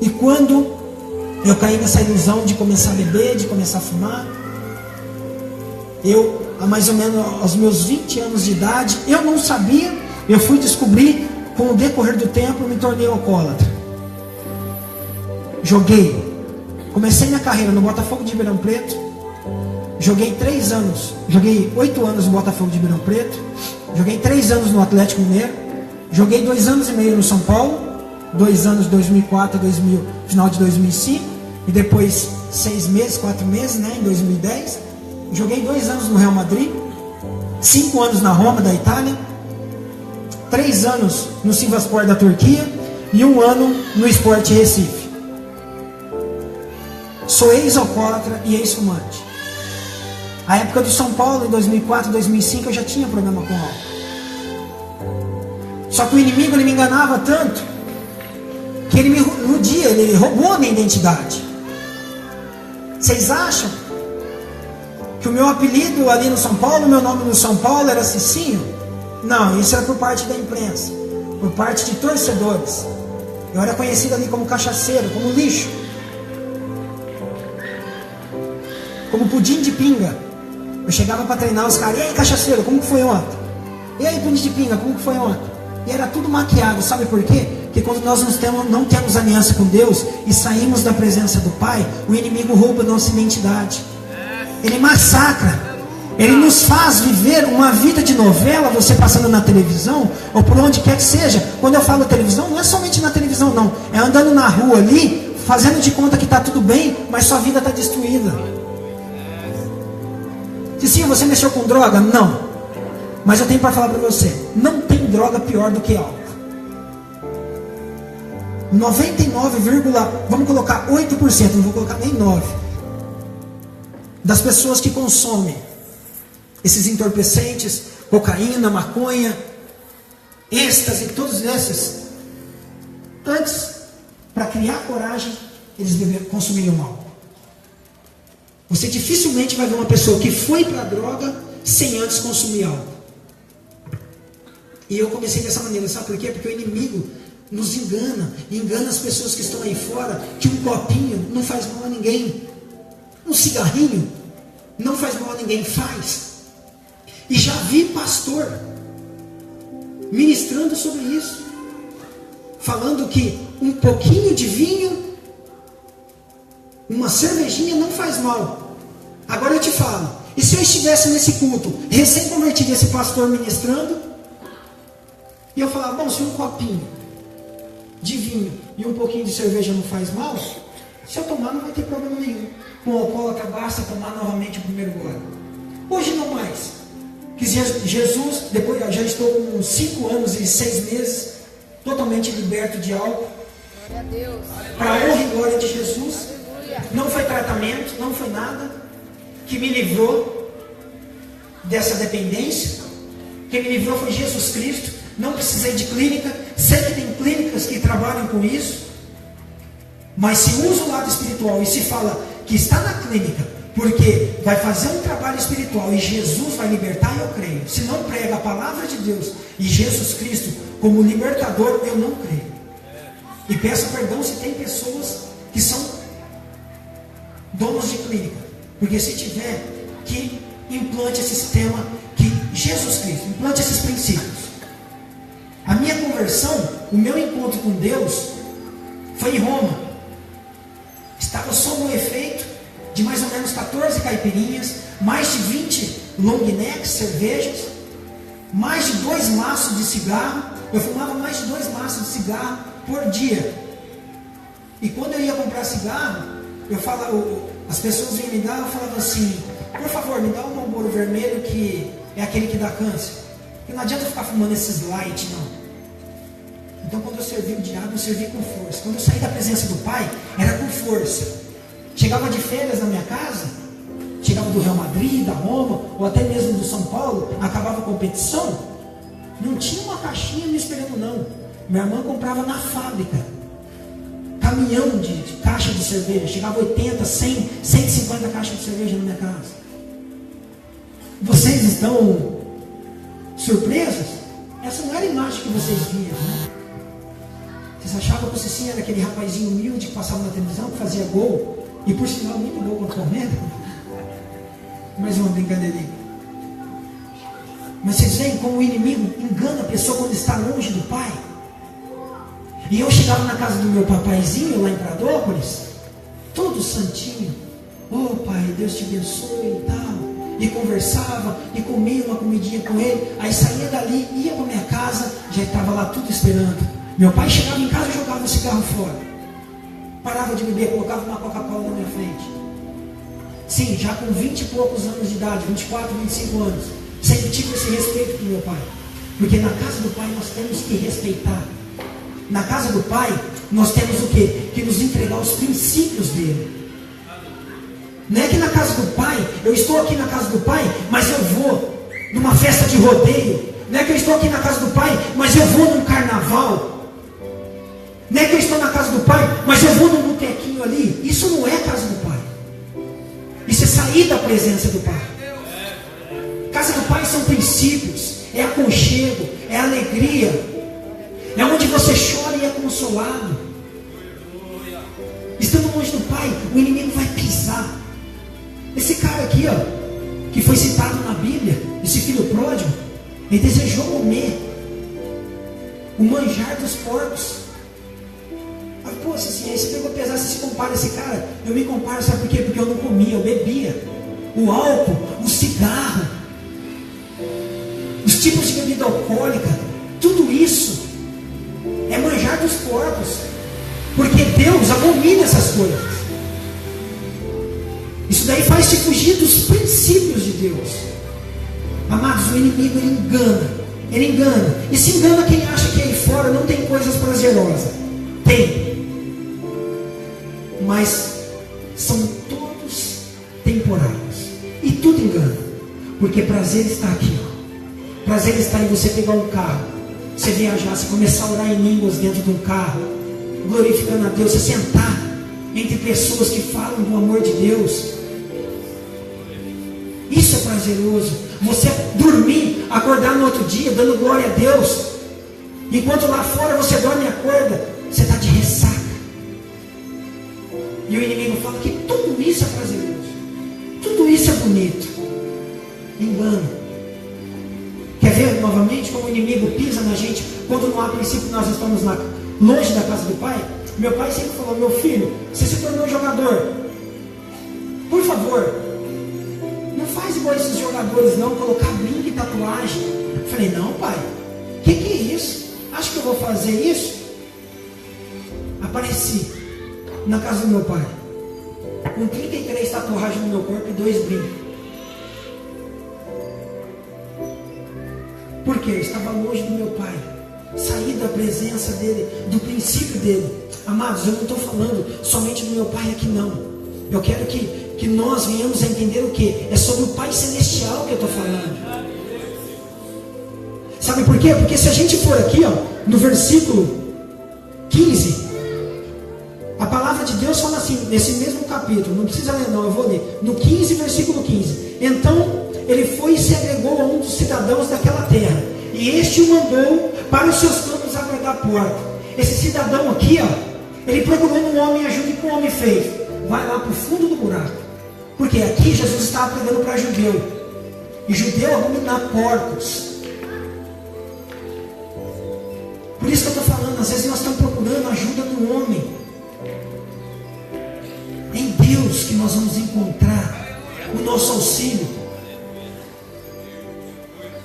E quando eu caí nessa ilusão de começar a beber, de começar a fumar, eu há mais ou menos aos meus 20 anos de idade. Eu não sabia, eu fui descobrir com o decorrer do tempo, eu me tornei alcoólatra. Comecei minha carreira no Botafogo de Ribeirão Preto. Joguei 8 anos no Botafogo de Ribeirão Preto. Joguei 3 anos no Atlético Mineiro. Joguei 2 anos e meio no São Paulo. 2 anos, 2004 a final de 2005. E depois 4 meses, né, em 2010. Joguei 2 anos no Real Madrid. 5 anos na Roma, da Itália. 3 anos no Sivasspor da Turquia. E 1 ano no Sport Recife. Sou ex-alcoólatra e ex-fumante. A época do São Paulo, em 2004, 2005, eu já tinha problema com álcool. Só que o inimigo, ele me enganava tanto, que ele me iludia, ele roubou a minha identidade. Vocês acham que o meu apelido ali no São Paulo, o meu nome no São Paulo era Cicinho? Não, isso era por parte da imprensa, por parte de torcedores. Eu era conhecido ali como cachaceiro, como lixo, como pudim de pinga. Eu chegava para treinar os caras: e aí, cachaceiro, como que foi ontem? E aí, pudim de pinga, como que foi ontem? E era tudo maquiado, sabe por quê? Porque quando nós não temos aliança com Deus e saímos da presença do Pai, o inimigo rouba a nossa identidade. Ele massacra. Ele nos faz viver uma vida de novela, você passando na televisão, ou por onde quer que seja. Quando eu falo televisão, não é somente na televisão, não. É andando na rua ali, fazendo de conta que está tudo bem, mas sua vida está destruída. Cicinho, você mexeu com droga? Não. Mas eu tenho para falar para você: não tem droga pior do que álcool. 99, vamos colocar 8%, não vou colocar nem 9%, das pessoas que consomem esses entorpecentes, cocaína, maconha, êxtase, todos esses, antes, para criar coragem, eles consumiriam álcool. Você dificilmente vai ver uma pessoa que foi para a droga sem antes consumir álcool. E eu comecei dessa maneira, sabe por quê? Porque o inimigo nos engana as pessoas que estão aí fora, que um copinho não faz mal a ninguém, um cigarrinho não faz mal a ninguém, faz. E já vi pastor ministrando sobre isso, falando que um pouquinho de vinho, uma cervejinha não faz mal. Agora eu te falo, e se eu estivesse nesse culto, recém-convertido, esse pastor ministrando, e eu falar: bom, se um copinho de vinho e um pouquinho de cerveja não faz mal, se eu tomar não vai ter problema nenhum. Com o alcoólatra basta tomar novamente o primeiro gole. Hoje não mais. Que Jesus, depois já estou com 5 anos e 6 meses, totalmente liberto de álcool. Para a honra e glória de Jesus. Não foi tratamento, não foi nada que me livrou dessa dependência. Quem me livrou foi Jesus Cristo. Não precisei de clínica. Sei que tem clínicas que trabalham com isso, mas se usa o lado espiritual e se fala que está na clínica porque vai fazer um trabalho espiritual e Jesus vai libertar, eu creio. Se não prega a palavra de Deus e Jesus Cristo como libertador, eu não creio. E peço perdão se tem pessoas que são donos de clínica, porque se tiver, que implante esse sistema, que Jesus Cristo implante esses princípios. A minha conversão, o meu encontro com Deus foi em Roma. Estava sob o efeito de mais ou menos 14 caipirinhas, mais de 20 long necks, cervejas, mais de 2 maços de cigarro. Eu fumava mais de 2 maços de cigarro por dia. E quando eu ia comprar cigarro, eu falava, as pessoas vinham me dar, eu falava assim: por favor, me dá um Marlboro vermelho, que é aquele que dá câncer. Porque não adianta ficar fumando esses light, não. Então quando eu servi o diabo, eu servi com força. Quando eu saí da presença do Pai, era com força. Chegava de férias na minha casa, chegava do Real Madrid, da Roma, ou até mesmo do São Paulo, acabava a competição, não tinha uma caixinha me esperando, não. Minha irmã comprava na fábrica, caminhão de caixa de cerveja. Chegava 80, 100, 150 caixas de cerveja na minha casa. Vocês estão surpresos? Essa não era a imagem que vocês viam, né? Vocês achavam que o Cicinho era aquele rapazinho humilde que passava na televisão, que fazia gol, e por sinal muito gol contra o Palmeiras? Mais uma brincadeirinha. Mas vocês veem como o inimigo engana a pessoa quando está longe do Pai. E eu chegava na casa do meu papaizinho lá em Pradópolis, todo santinho. Oh pai, Deus te abençoe e tal. E conversava, e comia uma comidinha com ele. Aí saía dali, ia para minha casa, já estava lá tudo esperando. Meu pai chegava em casa e jogava o cigarro fora. Parava de beber, colocava uma Coca-Cola na minha frente. Sim, já com 20 e poucos anos de idade, 24, 25 anos. Sempre tive esse respeito com meu pai. Porque na casa do Pai nós temos que respeitar. Na casa do Pai nós temos o quê? Que nos entregar os princípios dele. Não é que na casa do Pai, eu estou aqui na casa do Pai, mas eu vou numa festa de rodeio. Não é que eu estou aqui na casa do Pai, mas eu vou num carnaval. Não é que eu estou na casa do Pai, mas eu vou num botequinho ali. Isso não é casa do Pai. Isso é sair da presença do Pai. Casa do Pai são princípios, é aconchego, é alegria, é onde você chora e é consolado. Estando longe do Pai, o inimigo vai pisar. Esse cara aqui, ó, que foi citado na Bíblia, esse filho pródigo, ele desejou comer o manjar dos porcos. Ah, pô, assim, aí você pegou pesado, você se compara a esse cara. Eu me comparo, sabe por quê? Porque eu não comia, eu bebia. O álcool, o cigarro, os tipos de bebida alcoólica, tudo isso é manjar dos porcos. Porque Deus abomina essas coisas. Isso daí faz te fugir dos princípios de Deus. Amados, o inimigo ele engana. Ele engana. E se engana quem acha que aí fora não tem coisas prazerosas. Tem. Mas são todos temporários. E tudo engana. Porque prazer está aqui. Prazer está em você pegar um carro, você viajar, você começar a orar em línguas dentro de um carro, glorificando a Deus, você sentar entre pessoas que falam do amor de Deus. Isso é prazeroso. Você dormir, acordar no outro dia, dando glória a Deus, enquanto lá fora você dorme e acorda, você está de ressaca. E o inimigo fala que tudo isso é prazeroso, tudo isso é bonito. Engano. Quer ver novamente como o inimigo pisa na gente quando não há princípio nós estamos lá longe da casa do Pai? Meu pai sempre falou: meu filho, você se tornou jogador, por favor, não faz igual esses jogadores não, colocar brinco e tatuagem. Eu falei: não pai, que é isso? Acho que eu vou fazer isso? Apareci na casa do meu pai com 33 tatuagens no meu corpo e 2 brincos. Porque eu estava longe do meu Pai, saí da presença dele, do princípio dele. Amados, eu não estou falando somente do meu Pai aqui não. Eu quero que nós venhamos a entender o que? É sobre o Pai Celestial que eu estou falando. Sabe por quê? Porque se a gente for aqui, ó, no versículo 15, a palavra de Deus fala assim, nesse mesmo capítulo, não precisa ler não, eu vou ler, no 15, versículo 15. Então ele foi e se agregou a um dos cidadãos daquela terra, e este o mandou para os seus campos aguardar a porta. Esse cidadão aqui, ó, ele procurou um homem ajuda, e que o homem fez? Vai lá para o fundo do buraco. Porque aqui Jesus estava pregando para judeu, e judeu abomina porcos. Por isso que eu estou falando, às vezes nós estamos procurando ajuda no homem. Em Deus que nós vamos encontrar o nosso auxílio.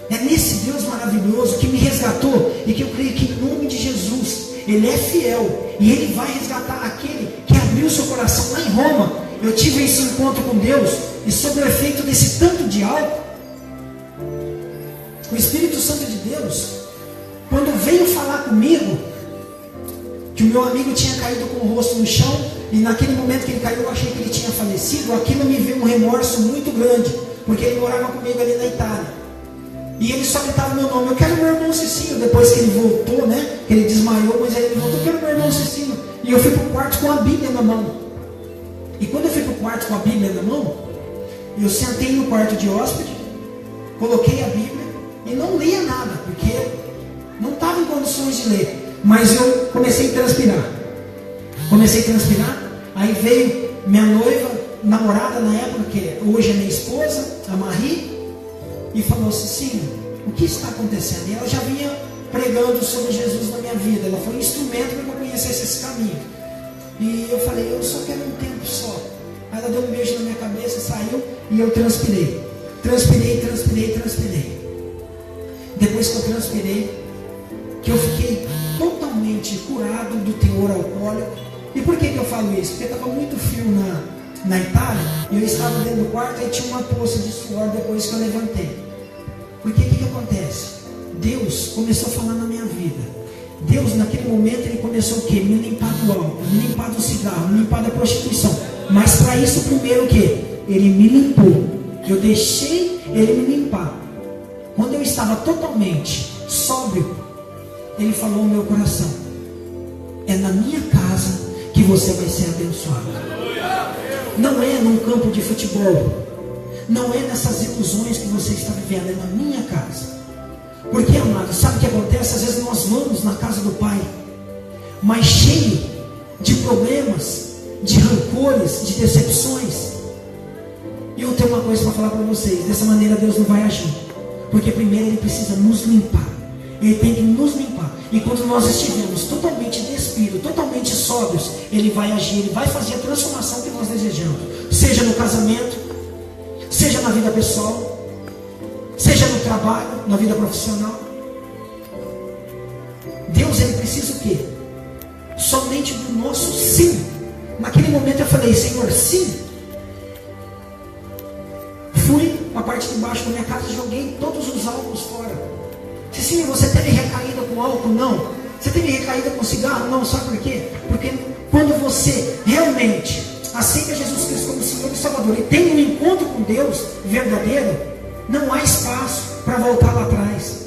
É nesse Deus maravilhoso que me resgatou, e que eu creio que em nome de Jesus Ele é fiel, e Ele vai resgatar aquele que abriu seu coração. Lá em Roma eu tive esse encontro com Deus, e sob o efeito desse tanto de álcool, o Espírito Santo de Deus, quando veio falar comigo que o meu amigo tinha caído com o rosto no chão, e naquele momento que ele caiu eu achei que ele tinha falecido, aquilo me veio um remorso muito grande, porque ele morava comigo ali na Itália. E ele só gritava meu nome: eu quero meu irmão Cicinho. Depois que ele voltou, né? Que ele desmaiou, mas ele voltou: eu quero meu irmão Cicinho. E eu fui para o quarto com a Bíblia na mão. E quando eu fui para o quarto com a Bíblia na mão, eu sentei no quarto de hóspede, coloquei a Bíblia e não lia nada, porque não estava em condições de ler. Mas eu comecei a transpirar. Aí veio minha noiva, namorada na época, que hoje é minha esposa, a Marie, e falou: Cicinho, o que está acontecendo? E ela já vinha pregando sobre Jesus na minha vida. Ela foi um instrumento para que eu conhecesse esse caminho. E eu falei, eu só quero um tempo só. Aí ela deu um beijo na minha cabeça, saiu e eu transpirei. Transpirei. Depois que eu transpirei, que eu fiquei totalmente curado do teor alcoólico. E por que eu falo isso? Porque estava muito frio na Itália, e eu estava dentro do quarto e tinha uma poça de suor depois que eu levantei. Porque o que acontece? Deus começou a falar na minha vida. Deus naquele momento ele começou o quê? Me limpar do álcool, me limpar do cigarro, me limpar da prostituição. Mas para isso primeiro o quê? Ele me limpou. Eu deixei ele me limpar. Quando eu estava totalmente sóbrio, ele falou no meu coração: é na minha casa que você vai ser abençoado. Não é num campo de futebol. Não é nessas ilusões que você está vivendo. É na minha casa. Porque, amado, sabe o que acontece? Às vezes nós vamos na casa do Pai, mas cheio de problemas, de rancores, de decepções. E eu tenho uma coisa para falar para vocês: dessa maneira Deus não vai agir. Porque primeiro Ele precisa nos limpar. Ele tem que nos limpar. E quando nós estivermos totalmente despidos, totalmente sóbrios, Ele vai agir, Ele vai fazer a transformação que nós desejamos. Seja no casamento, seja na vida pessoal, seja no trabalho, na vida profissional. Deus, Ele precisa o quê? Somente do nosso sim. Naquele momento eu falei: Senhor, sim. Fui para a parte de baixo da minha casa e joguei todos os álcools fora. Sim, você teve recaída com álcool? Não. Você teve recaída com cigarro? Não. Sabe por quê? Porque quando você realmente aceita Jesus Cristo como Senhor e Salvador e tem um encontro com Deus verdadeiro, não há espaço para voltar lá atrás.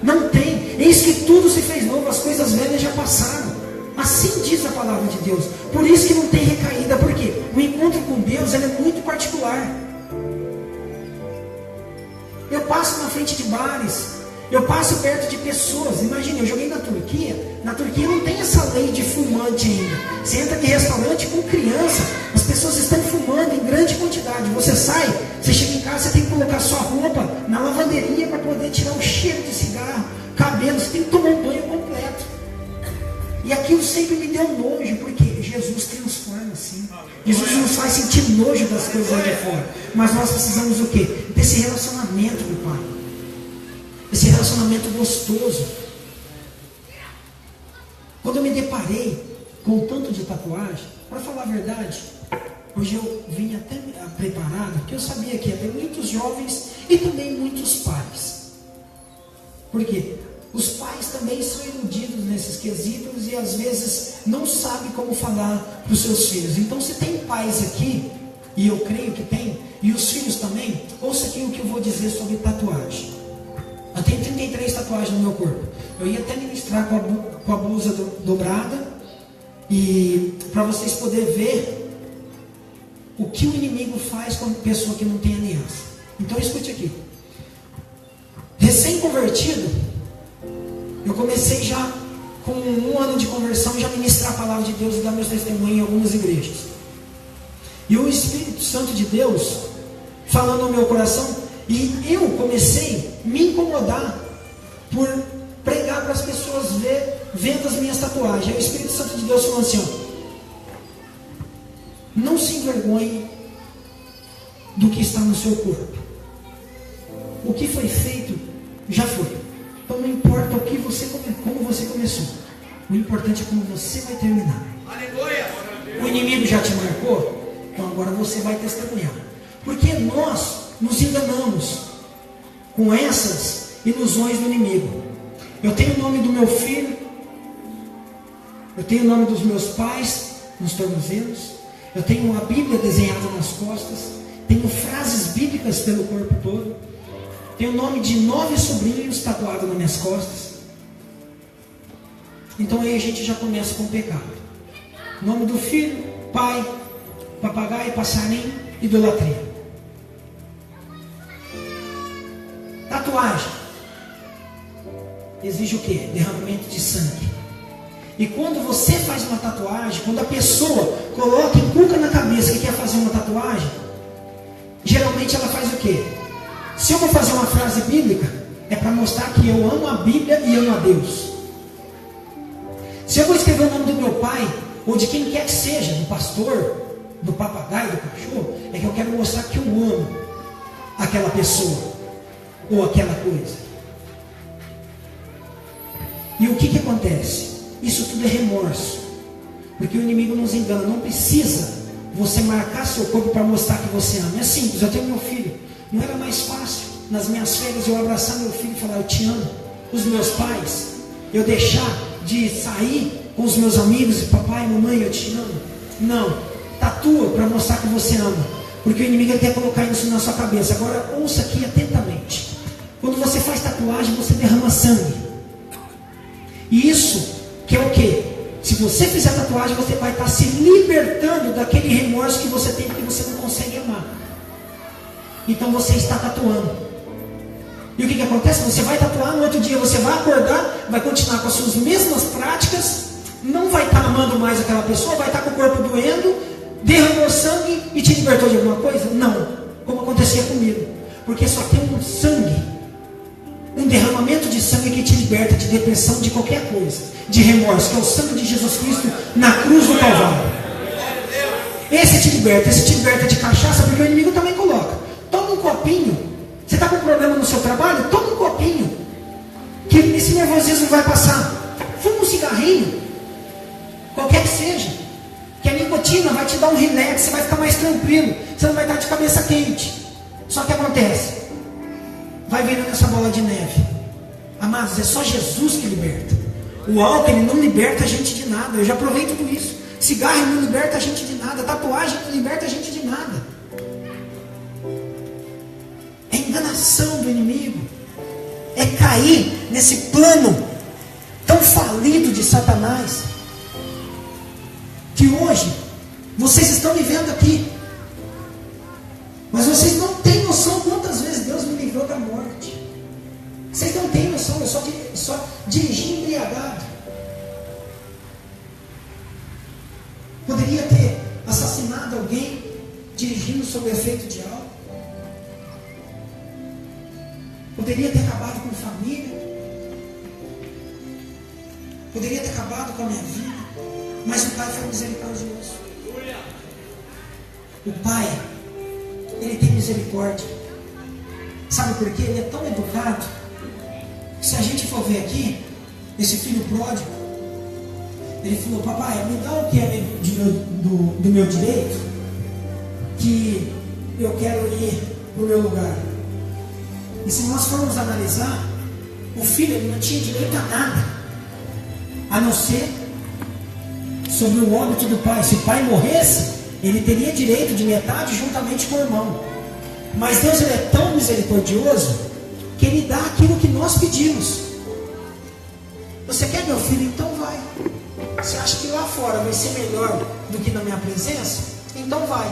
Não tem. Eis que tudo se fez novo, as coisas velhas já passaram. Assim diz a palavra de Deus. Por isso que não tem recaída. Por quê? O encontro com Deus ele é muito particular. Eu passo na frente de bares, eu passo perto de pessoas. Imagine, eu joguei na Turquia. Na Turquia não tem essa lei de fumante ainda. Você entra em restaurante com criança, as pessoas estão fumando em grande quantidade. Você sai, você chega em casa, você tem que colocar sua roupa na lavanderia para poder tirar o cheiro de cigarro, cabelo, você tem que tomar um banho completo. E aquilo sempre me deu nojo, porque Jesus transforma assim. Jesus nos faz sentir nojo das coisas lá de fora. Mas nós precisamos o quê? Desse relacionamento com o Pai. Esse relacionamento gostoso. Quando eu me deparei com o tanto de tatuagem, para falar a verdade, hoje eu vim até preparado, porque eu sabia que ia ter muitos jovens e também muitos pais. Por quê? Os pais também são iludidos nesses quesitos e às vezes não sabem como falar para os seus filhos. Então se tem pais aqui, e eu creio que tem, e os filhos também, ouça aqui o que eu vou dizer sobre tatuagem. Eu tenho 33 tatuagens no meu corpo. Eu ia até ministrar com a blusa dobrada, e para vocês poderem ver o que o inimigo faz com a pessoa que não tem aliança. Então escute aqui. Recém-convertido, eu comecei já com 1 ano de conversão, já ministrar a palavra de Deus e dar meus testemunhos em algumas igrejas. E o Espírito Santo de Deus falando no meu coração, e eu comecei a me incomodar por pregar para as pessoas vendo as minhas tatuagens. Aí o Espírito Santo de Deus falou assim: ó, não se envergonhe do que está no seu corpo. O que foi feito já foi. Então não importa como você começou, o importante é como você vai terminar. Aleluia! O inimigo já te marcou, então agora você vai testemunhar. Porque nós nos enganamos com essas ilusões do inimigo. Eu tenho o nome do meu filho, eu tenho o nome dos meus pais nos tornozelos, eu tenho uma Bíblia desenhada nas costas, tenho frases bíblicas pelo corpo todo. Tem o nome de 9 sobrinhos tatuado nas minhas costas. Então aí a gente já começa com o pecado. Nome do filho, pai, papagaio, passarinho, idolatria. Tatuagem exige o quê? Derramamento de sangue. E quando você faz uma tatuagem, quando a pessoa coloca, inculca na cabeça que quer fazer uma tatuagem, geralmente ela faz o quê? Se eu vou fazer uma frase bíblica, é para mostrar que eu amo a Bíblia e amo a Deus. Se eu vou escrever o nome do meu pai, ou de quem quer que seja, do pastor, do papagaio, do cachorro, é que eu quero mostrar que eu amo aquela pessoa, ou aquela coisa. E o que acontece? Isso tudo é remorso, porque o inimigo nos engana. Não precisa você marcar seu corpo para mostrar que você ama. É simples. Eu tenho meu filho. Não era mais fácil nas minhas férias eu abraçar meu filho e falar: eu te amo? Os meus pais, eu deixar de sair com os meus amigos e papai, mamãe, eu te amo? Não. Tatua para mostrar que você ama, porque o inimigo quer colocar isso na sua cabeça. Agora ouça aqui atentamente. Quando você faz tatuagem, você derrama sangue. E isso que é o quê? Se você fizer tatuagem, você vai estar se libertando daquele remorso que você tem porque você não consegue amar. Então você está tatuando. E o que acontece? Você vai tatuar, no outro dia você vai acordar, vai continuar com as suas mesmas práticas, não vai estar amando mais aquela pessoa, vai estar com o corpo doendo, derramou sangue e te libertou de alguma coisa? Não, como acontecia comigo. Porque só tem um sangue, um derramamento de sangue que te liberta de depressão, de qualquer coisa, de remorso, que é o sangue de Jesus Cristo na cruz do Calvário. Esse te liberta de cachaça, porque o inimigo também coloca. Toma um copinho. Você está com problema no seu trabalho? Toma um copinho, que esse nervosismo vai passar. Fuma um cigarrinho, qualquer que seja, que a nicotina vai te dar um relax, você vai ficar mais tranquilo, você não vai estar de cabeça quente. Só que acontece, vai virando essa bola de neve. Amados, é só Jesus que liberta. O álcool, ele não liberta a gente de nada. Eu já provei tudo isso. Cigarro não liberta a gente de nada. Tatuagem não liberta a gente de nada. É enganação do inimigo. É cair nesse plano tão falido de Satanás, que hoje vocês estão me vendo aqui, mas vocês não têm noção quantas vezes Deus me livrou da morte. Vocês não têm noção. Eu só dirigi embriagado. Poderia ter assassinado alguém dirigindo sob efeito de álcool. Poderia ter acabado com a família. Poderia ter acabado com a minha vida. Mas o Pai foi misericordioso. O Pai, Ele tem misericórdia. Sabe por quê? Ele é tão educado. Se a gente for ver aqui, esse filho pródigo, ele falou: papai, me dá o que é do meu direito, que eu quero ir para o meu lugar. E se nós formos analisar, o filho, ele não tinha direito a nada, a não ser sobre o óbito do pai. Se o pai morresse, ele teria direito de metade juntamente com o irmão. Mas Deus, ele é tão misericordioso que Ele dá aquilo que nós pedimos. Você quer meu filho? Então vai. Você acha que lá fora vai ser melhor do que na minha presença? Então vai.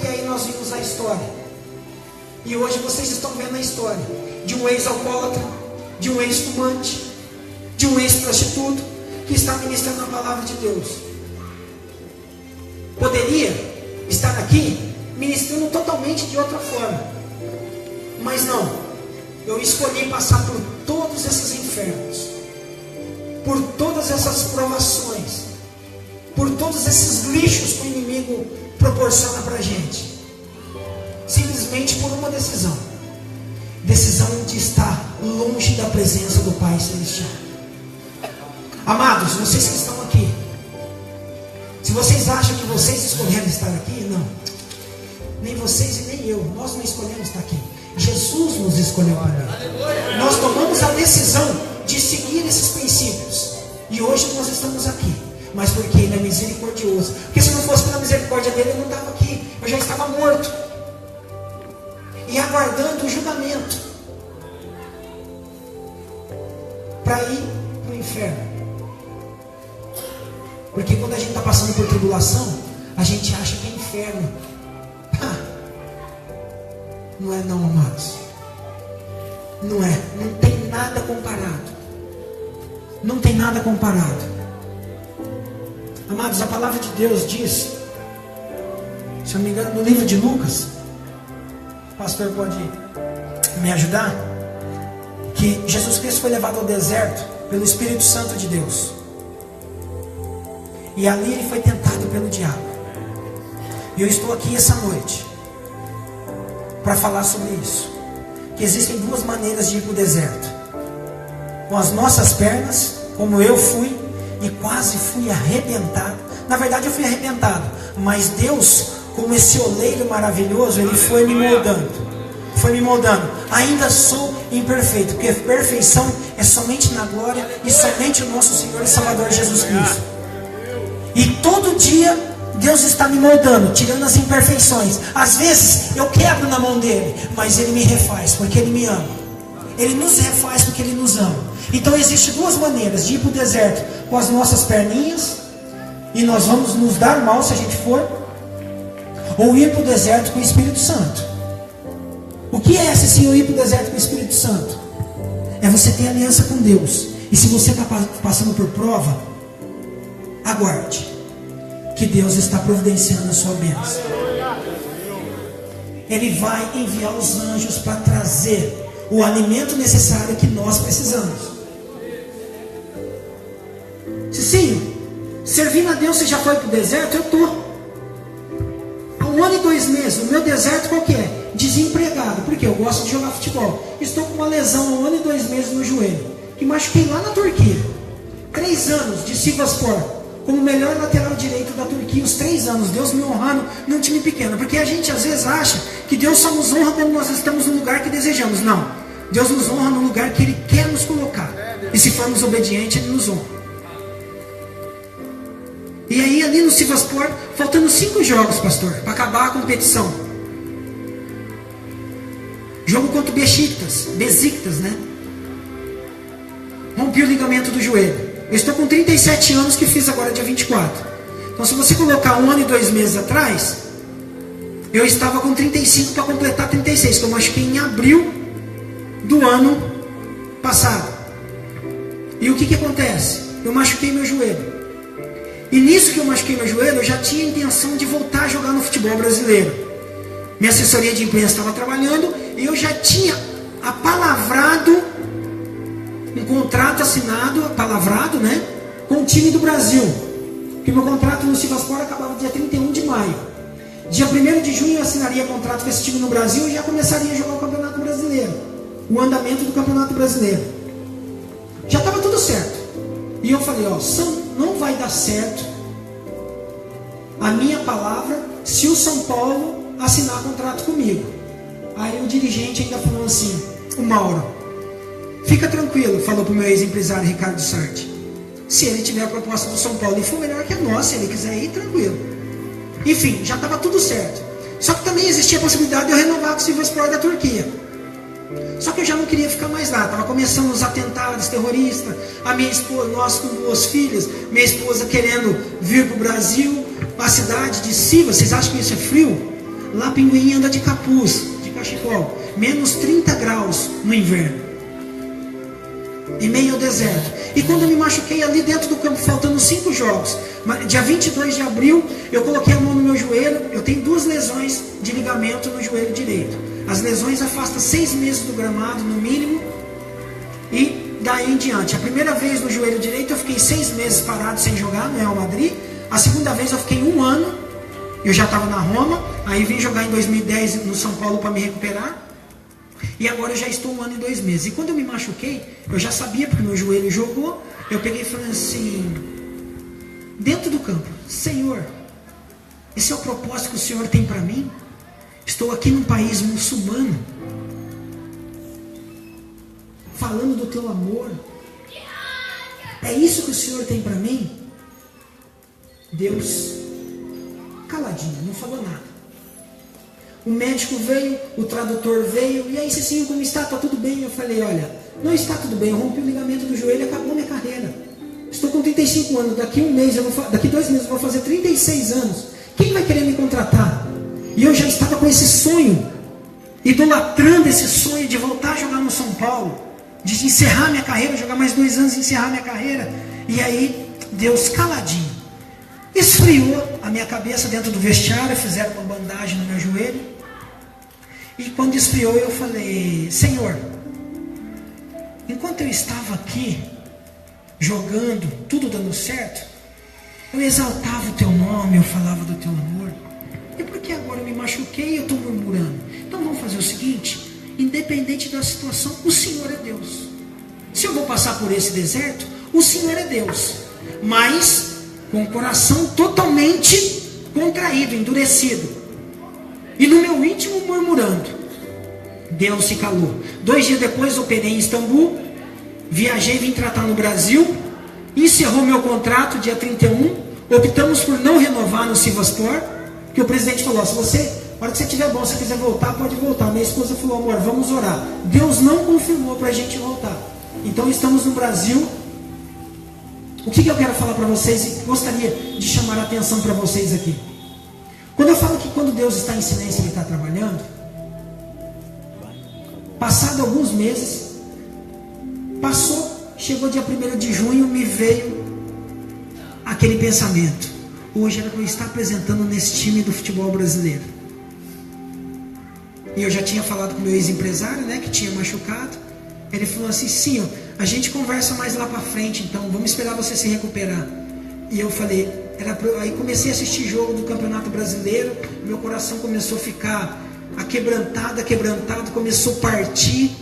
E aí nós vimos a história. E hoje vocês estão vendo a história de um ex-alcoólatra, de um ex-fumante, de um ex-prostituto que está ministrando a palavra de Deus. Poderia estar aqui ministrando totalmente de outra forma, mas não. Eu escolhi passar por todos esses infernos, por todas essas provações, por todos esses lixos que o inimigo proporciona para a gente, simplesmente por uma decisão de estar longe da presença do Pai Celestial. Amados, vocês que estão aqui, se vocês acham que vocês escolheram estar aqui, não, nem vocês e nem eu, nós não escolhemos estar aqui. Jesus nos escolheu para cá. Nós tomamos a decisão de seguir esses princípios. E hoje nós estamos aqui. Mas porque Ele é misericordioso. Porque se não fosse pela misericórdia dele, eu não estava aqui. Eu já estava morto. E aguardando o julgamento. Para ir para o inferno. Porque quando a gente está passando por tribulação, a gente acha que é inferno. Não é não, amados. Não é. Não tem nada comparado. Não tem nada comparado. Amados, a palavra de Deus diz, se eu não me engano, no livro de Lucas, o pastor pode ir. me ajudar? Que Jesus Cristo foi levado ao deserto pelo Espírito Santo de Deus. E ali ele foi tentado pelo diabo. E eu estou aqui essa noite para falar sobre isso. Que existem duas maneiras de ir para o deserto: com as nossas pernas, como eu fui, e quase fui arrebentado. Na verdade eu fui arrebentado, mas Deus, como esse oleiro maravilhoso, Ele foi me moldando. Foi me moldando. Ainda sou imperfeito, porque perfeição é somente na glória e somente o nosso Senhor e Salvador Jesus Cristo. E todo dia Deus está me moldando, tirando as imperfeições. Às vezes eu quebro na mão dele, mas Ele me refaz, porque Ele me ama. Ele nos refaz porque Ele nos ama. Então existem duas maneiras de ir para o deserto: com as nossas perninhas, e nós vamos nos dar mal se a gente for, ou ir para o deserto com o Espírito Santo. O que é esse senhor ir para o deserto com o Espírito Santo? É você ter aliança com Deus. E se você está passando por prova, aguarde, que Deus está providenciando a sua bênção. Ele vai enviar os anjos para trazer o alimento necessário que nós precisamos. Cicinho, servindo a Deus, você já foi para o deserto? Eu estou. Há 1 ano e 2 meses, o meu deserto qual que é? Desempregado, porque eu gosto de jogar futebol. Estou com uma lesão há 1 ano e 2 meses no joelho, que machuquei lá na Turquia. 3 anos de Sivasspor, como melhor lateral direito da Turquia, os 3 anos, Deus me honrando num time pequeno. Porque a gente às vezes acha que Deus só nos honra quando nós estamos no lugar que desejamos. Não, Deus nos honra no lugar que Ele quer nos colocar. E se formos obedientes, Ele nos honra. E aí ali no Sivasspor, faltando 5 jogos, pastor, para acabar a competição. Jogo contra o Besiktas, né? Rompi o ligamento do joelho. Eu estou com 37 anos, que fiz agora dia 24. Então se você colocar 1 ano e 2 meses atrás, eu estava com 35 para completar 36, que eu machuquei em abril do ano passado. E o que acontece? Eu machuquei meu joelho. E nisso que eu machuquei meu joelho, eu já tinha a intenção de voltar a jogar no futebol brasileiro. Minha assessoria de imprensa estava trabalhando e eu já tinha apalavrado um contrato assinado, apalavrado, né, com o time do Brasil. Porque meu contrato no Sivasspor acabava dia 31 de maio. Dia 1º de junho eu assinaria contrato com esse time no Brasil e já começaria a jogar o Campeonato Brasileiro. O andamento do Campeonato Brasileiro. Já estava tudo certo. E eu falei, ó, não vai dar certo a minha palavra se o São Paulo assinar contrato comigo. Aí o dirigente ainda falou assim: o Mauro, fica tranquilo, falou para o meu ex-empresário Ricardo Sarti. Se ele tiver a proposta do São Paulo e for melhor que a nossa, se ele quiser ir, tranquilo. Enfim, já estava tudo certo. Só que também existia a possibilidade de eu renovar com o Sivasspor da Turquia. Só que eu já não queria ficar mais lá. Estava começando os atentados terroristas. A minha esposa, nós com 2 filhas, minha esposa querendo vir para o Brasil, a cidade de Sivas. Vocês acham que isso é frio? Lá Pinguim anda de capuz, de cachecol, menos 30 graus no inverno, em meio ao deserto. E quando eu me machuquei ali dentro do campo, faltando 5 jogos, dia 22 de abril, eu coloquei a mão no meu joelho. Eu tenho 2 lesões de ligamento no joelho direito. As lesões afastam 6 meses do gramado, no mínimo, e daí em diante. A primeira vez no joelho direito eu fiquei 6 meses parado sem jogar no Real Madrid. A segunda vez eu fiquei 1 ano. Eu já estava na Roma, aí vim jogar em 2010 no São Paulo para me recuperar. E agora eu já estou 1 ano e 2 meses. E quando eu me machuquei, eu já sabia, porque meu joelho jogou. Eu peguei e falei assim, dentro do campo: Senhor, esse é o propósito que o Senhor tem para mim? Estou aqui num país muçulmano, falando do teu amor. É isso que o Senhor tem para mim? Deus, caladinho, não falou nada. O médico veio, o tradutor veio, e aí, Cicinho, como está? Está tudo bem? Eu falei, olha, não está tudo bem, eu rompi o ligamento do joelho e acabou minha carreira. Estou com 35 anos, daqui 2 meses eu vou fazer 36 anos. Quem vai querer me contratar? E eu já estava com esse sonho, idolatrando esse sonho de voltar a jogar no São Paulo, de encerrar minha carreira, jogar mais 2 anos e encerrar minha carreira. E aí, Deus caladinho, esfriou a minha cabeça dentro do vestiário, fizeram uma bandagem no meu joelho. E quando esfriou, eu falei: Senhor, enquanto eu estava aqui, jogando, tudo dando certo, eu exaltava o teu nome, eu falava do teu amor. E por que agora eu me machuquei e eu estou murmurando? Então vamos fazer o seguinte: independente da situação, o Senhor é Deus. Se eu vou passar por esse deserto, o Senhor é Deus, mas com o coração totalmente contraído, endurecido, e no meu íntimo murmurando. Deus se calou. 2 dias depois operei em Istambul, viajei, vim tratar no Brasil, encerrou meu contrato dia 31, optamos por não renovar no Sivasspor, que o presidente falou: se você, na hora que você estiver bom, se quiser voltar, pode voltar. Minha esposa falou: amor, vamos orar. Deus não confirmou para a gente voltar. Então estamos no Brasil. O que eu quero falar para vocês, e gostaria de chamar a atenção para vocês aqui. Quando eu falo que quando Deus está em silêncio, Ele está trabalhando, passado alguns meses, passou, chegou dia 1º de junho, me veio aquele pensamento: hoje era para eu estar apresentando nesse time do futebol brasileiro. E eu já tinha falado com o meu ex-empresário, né, que tinha machucado. Ele falou assim: sim, a gente conversa mais lá para frente, então vamos esperar você se recuperar. E eu falei, aí comecei a assistir jogo do Campeonato Brasileiro, meu coração começou a ficar quebrantado, começou a partir.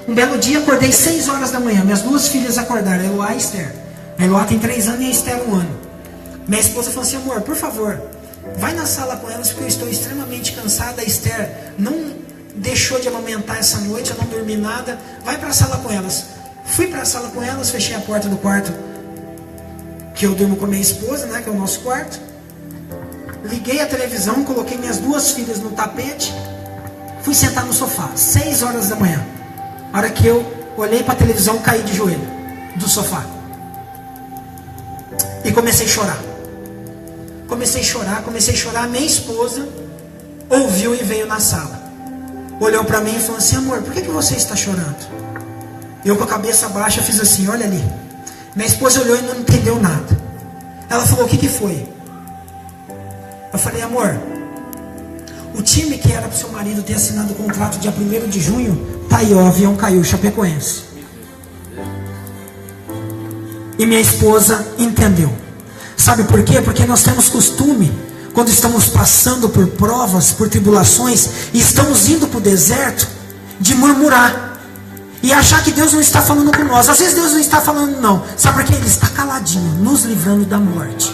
Um belo dia acordei 6 horas da manhã, minhas 2 filhas acordaram, a Eloá e a Esther. A Eloá tem 3 anos e a Esther 1 ano. Minha esposa falou assim: amor, por favor, vai na sala com elas, porque eu estou extremamente cansada. A Esther não deixou de amamentar essa noite, eu não dormi nada, vai para a sala com elas. Fui para a sala com elas, fechei a porta do quarto que eu durmo com a minha esposa, né, que é o nosso quarto. Liguei a televisão, coloquei minhas 2 filhas no tapete, fui sentar no sofá, 6 horas da manhã. A hora que eu olhei para a televisão, caí de joelho do sofá e comecei a chorar. Comecei a chorar. Minha esposa ouviu e veio na sala, olhou para mim e falou assim: amor, por que você está chorando? Eu com a cabeça baixa fiz assim: olha ali. Minha esposa olhou e não entendeu nada. Ela falou: o que foi? Eu falei: amor, o time que era para o seu marido ter assinado o contrato dia 1º de junho, tá aí, ó, o avião caiu, Chapecoense. E minha esposa entendeu. Sabe por quê? Porque nós temos costume, quando estamos passando por provas, por tribulações, e estamos indo para o deserto, de murmurar e achar que Deus não está falando com nós. Às vezes Deus não está falando, não. Sabe por quê? Ele está caladinho, nos livrando da morte.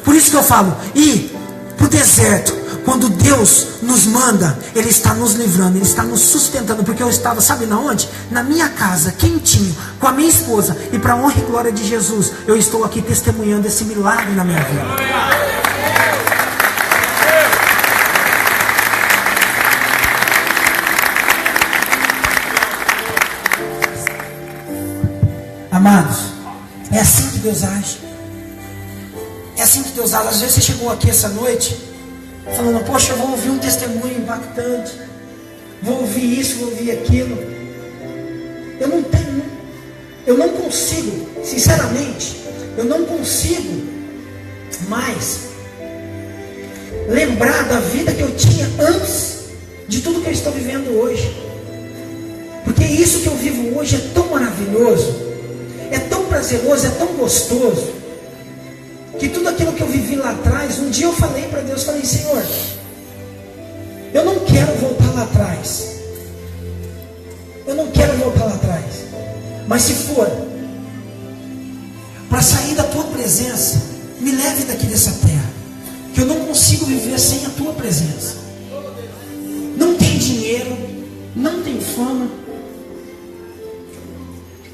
Por isso que eu falo, ir para o deserto, quando Deus nos manda, Ele está nos livrando, Ele está nos sustentando. Porque eu estava, sabe na onde? Na minha casa, quentinho, com a minha esposa. E para a honra e glória de Jesus, eu estou aqui testemunhando esse milagre na minha vida. Amados, é assim que Deus age. É assim que Deus age. Às vezes você chegou aqui essa noite falando: poxa, eu vou ouvir um testemunho impactante, vou ouvir isso, vou ouvir aquilo. Eu não consigo, sinceramente, eu não consigo mais lembrar da vida que eu tinha antes de tudo que eu estou vivendo hoje. Porque isso que eu vivo hoje é tão maravilhoso, é tão prazeroso, é tão gostoso, que tudo aquilo que eu vivi lá atrás, um dia eu falei para Deus, falei: Senhor, eu não quero voltar lá atrás. Eu não quero voltar lá atrás. Mas se for para sair da tua presença, me leve daqui dessa terra, que eu não consigo viver sem a tua presença. Não tem dinheiro, não tem fama.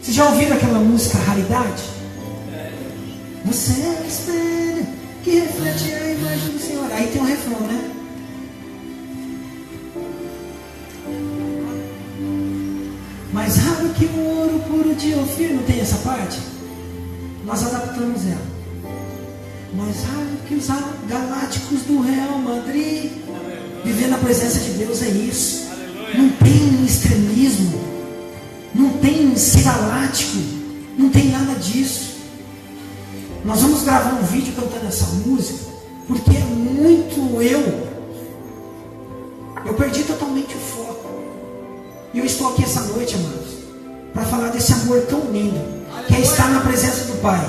Vocês já ouviram aquela música Raridade? Você é o espelho que reflete a imagem do Senhor. Aí tem um refrão, né? Mais raro que o ouro puro de Ofir. Não tem essa parte? Nós adaptamos ela. Mais raro que os galácticos do Real Madrid. Viver na presença de Deus é isso. Não tem extremismo, não tem ser galáctico, não tem nada disso. Nós vamos gravar um vídeo cantando essa música, porque é muito eu Eu perdi totalmente o foco. E eu estou aqui essa noite, amados, para falar desse amor tão lindo, que é estar na presença do Pai.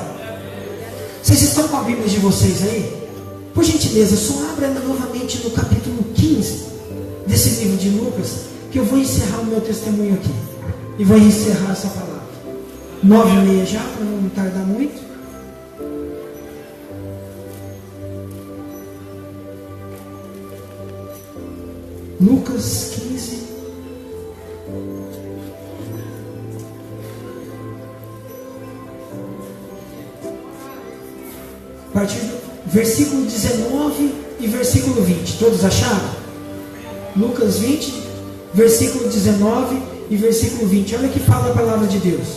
Vocês estão com a Bíblia de vocês aí? Por gentileza, só abra novamente no capítulo 15 desse livro de Lucas, que eu vou encerrar o meu testemunho aqui. E vou encerrar essa palavra. 9h30 já, para não tardar muito. Lucas 15. A partir do versículo 19 e versículo 20. Todos acharam? Lucas 20, versículo 19 e versículo 20. Olha que fala a palavra de Deus.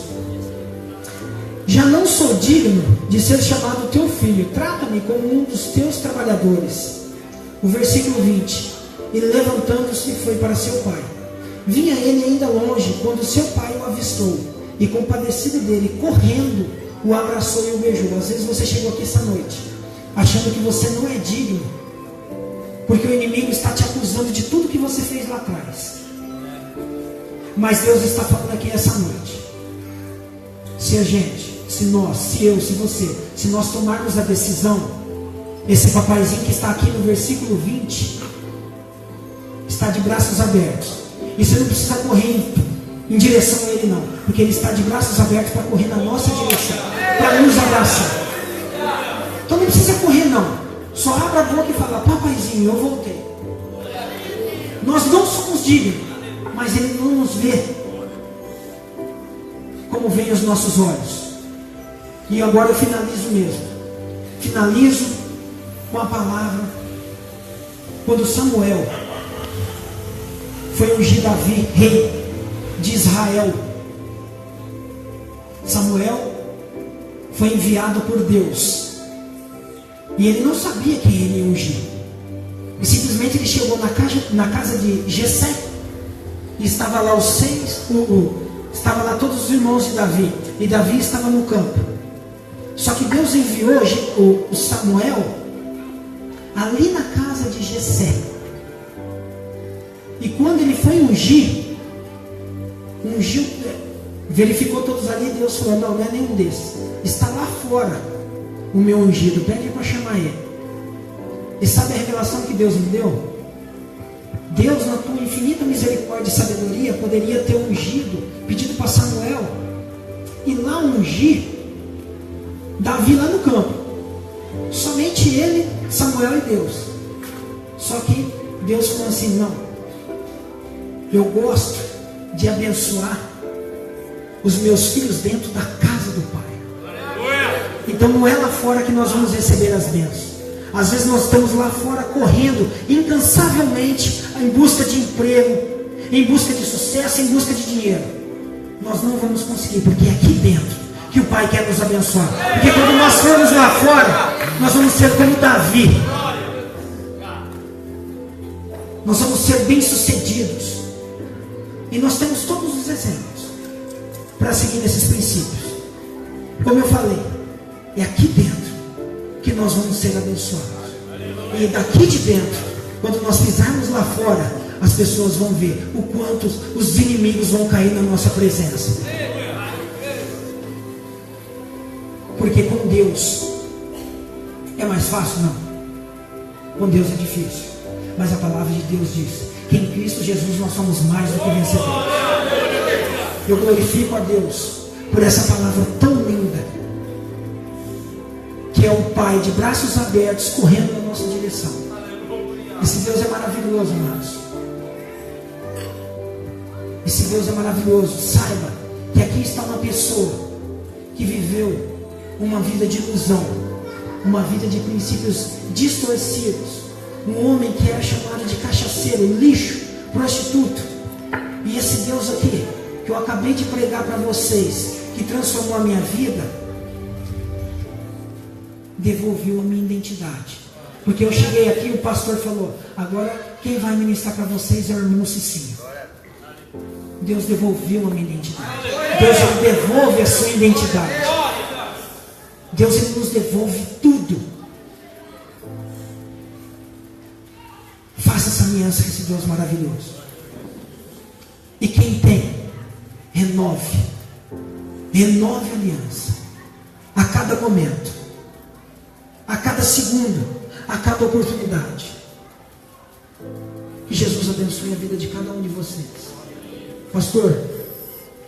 Já não sou digno de ser chamado teu filho. Trata-me como um dos teus trabalhadores. O versículo 20. E levantando-se foi para seu pai. Vinha ele ainda longe, quando seu pai o avistou, e compadecido dele, correndo, o abraçou e o beijou. Às vezes você chegou aqui essa noite, achando que você não é digno, porque o inimigo está te acusando de tudo que você fez lá atrás. Mas Deus está falando aqui essa noite. Se a gente, se nós, se eu, se você, se nós tomarmos a decisão, esse papaizinho que está aqui no versículo 20, está de braços abertos. E você não precisa correr em direção a ele não, porque ele está de braços abertos para correr na nossa direção, para nos abraçar. Então não precisa correr não. Só abra a boca e fala: papaizinho, eu voltei. Nós não somos dignos, mas ele não nos vê como veem os nossos olhos. E agora eu finalizo mesmo. Finalizo com a palavra. Quando Samuel foi ungir Davi, rei de Israel, Samuel foi enviado por Deus. E ele não sabia quem ele ia ungir. E simplesmente ele chegou na casa de Jessé. E estava lá estava lá todos os irmãos de Davi. E Davi estava no campo. Só que Deus enviou o Samuel ali na casa de Jessé. E quando ele foi ungiu, verificou todos ali. Deus falou: não é nenhum desses. Está lá fora o meu ungido. Pede para chamar ele. E sabe a revelação que Deus me deu? Deus, na tua infinita misericórdia e sabedoria, poderia ter ungido, pedido para Samuel ir lá ungir Davi lá no campo. Somente ele, Samuel e Deus. Só que Deus falou assim: não, eu gosto de abençoar os meus filhos dentro da casa do Pai. Então não é lá fora que nós vamos receber as bênçãos. Às vezes nós estamos lá fora correndo incansavelmente em busca de emprego, em busca de sucesso, em busca de dinheiro. Nós não vamos conseguir, porque é aqui dentro que o Pai quer nos abençoar. Porque quando nós formos lá fora, nós vamos ser como Davi. Nós vamos ser bem-sucedidos. E nós temos todos os exemplos para seguir esses princípios. Como eu falei, é aqui dentro que nós vamos ser abençoados. E daqui de dentro, quando nós pisarmos lá fora, as pessoas vão ver o quanto os inimigos vão cair na nossa presença. Porque com Deus é mais fácil? Não. Com Deus é difícil. Mas a palavra de Deus diz que em Cristo Jesus nós somos mais do que vencedores. Eu glorifico a Deus por essa palavra tão linda, que é o Pai de braços abertos correndo na nossa direção. Esse Deus é maravilhoso, amados. Esse Deus é maravilhoso. Saiba que aqui está uma pessoa que viveu uma vida de ilusão, uma vida de princípios distorcidos, um homem que era chamado de cachaceiro, lixo, prostituto. E esse Deus aqui, que eu acabei de pregar para vocês, que transformou a minha vida, devolveu a minha identidade. Porque eu cheguei aqui e o pastor falou: agora quem vai ministrar para vocês é o irmão Cicinho. Deus devolveu a minha identidade. Deus devolve a sua identidade. Deus, Ele nos devolve tudo. Faça essa aliança com esse Deus maravilhoso. E quem tem, renove a aliança, a cada momento, a cada segundo, a cada oportunidade. Que Jesus abençoe a vida de cada um de vocês. Pastor,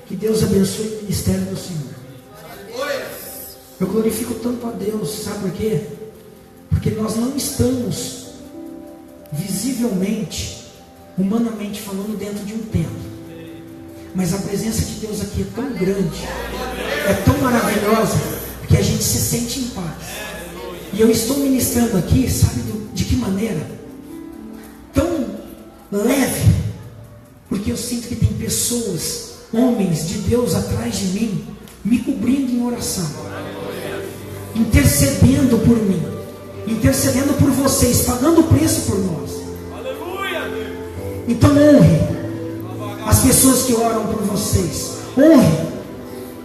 que Deus abençoe o ministério do Senhor. Eu glorifico tanto a Deus, sabe por quê? Porque nós não estamos visivelmente, humanamente falando, dentro de um templo. Mas a presença de Deus aqui é tão grande, é tão maravilhosa, que a gente se sente em paz. E eu estou ministrando aqui, sabe de que maneira? Tão leve, porque eu sinto que tem pessoas, homens de Deus atrás de mim, me cobrindo em oração, intercedendo por mim, intercedendo por vocês, pagando o preço por nós. Então honre as pessoas que oram por vocês, honre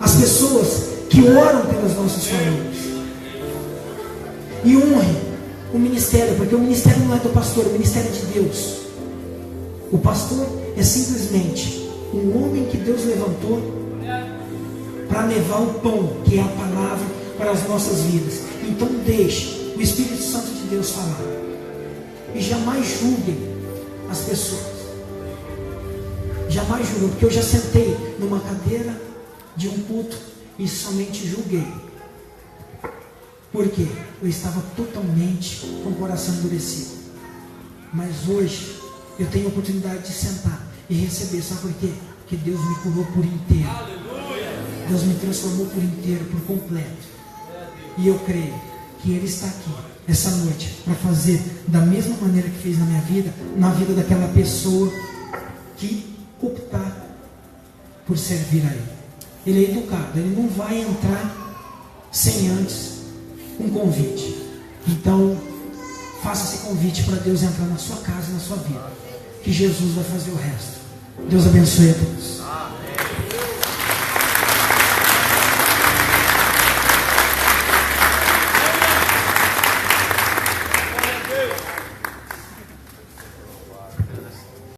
as pessoas que oram pelas nossas famílias, e honre o ministério, porque o ministério não é do pastor, o ministério é de Deus. O pastor é simplesmente um homem que Deus levantou para levar o pão, que é a palavra, para as nossas vidas. Então deixe o Espírito Santo de Deus falar, e jamais julguem as pessoas. Jamais julguem, porque eu já sentei numa cadeira de um culto e somente julguei. Por quê? Eu estava totalmente com o coração endurecido. Mas hoje eu tenho a oportunidade de sentar e receber. Sabe por quê? Porque Deus me curou por inteiro. Deus me transformou por inteiro, por completo. E eu creio que Ele está aqui essa noite para fazer da mesma maneira que fez na minha vida, na vida daquela pessoa que optar por servir a Ele. Ele é educado, Ele não vai entrar sem antes um convite. Então faça esse convite para Deus entrar na sua casa, na sua vida, que Jesus vai fazer o resto. Deus abençoe a todos.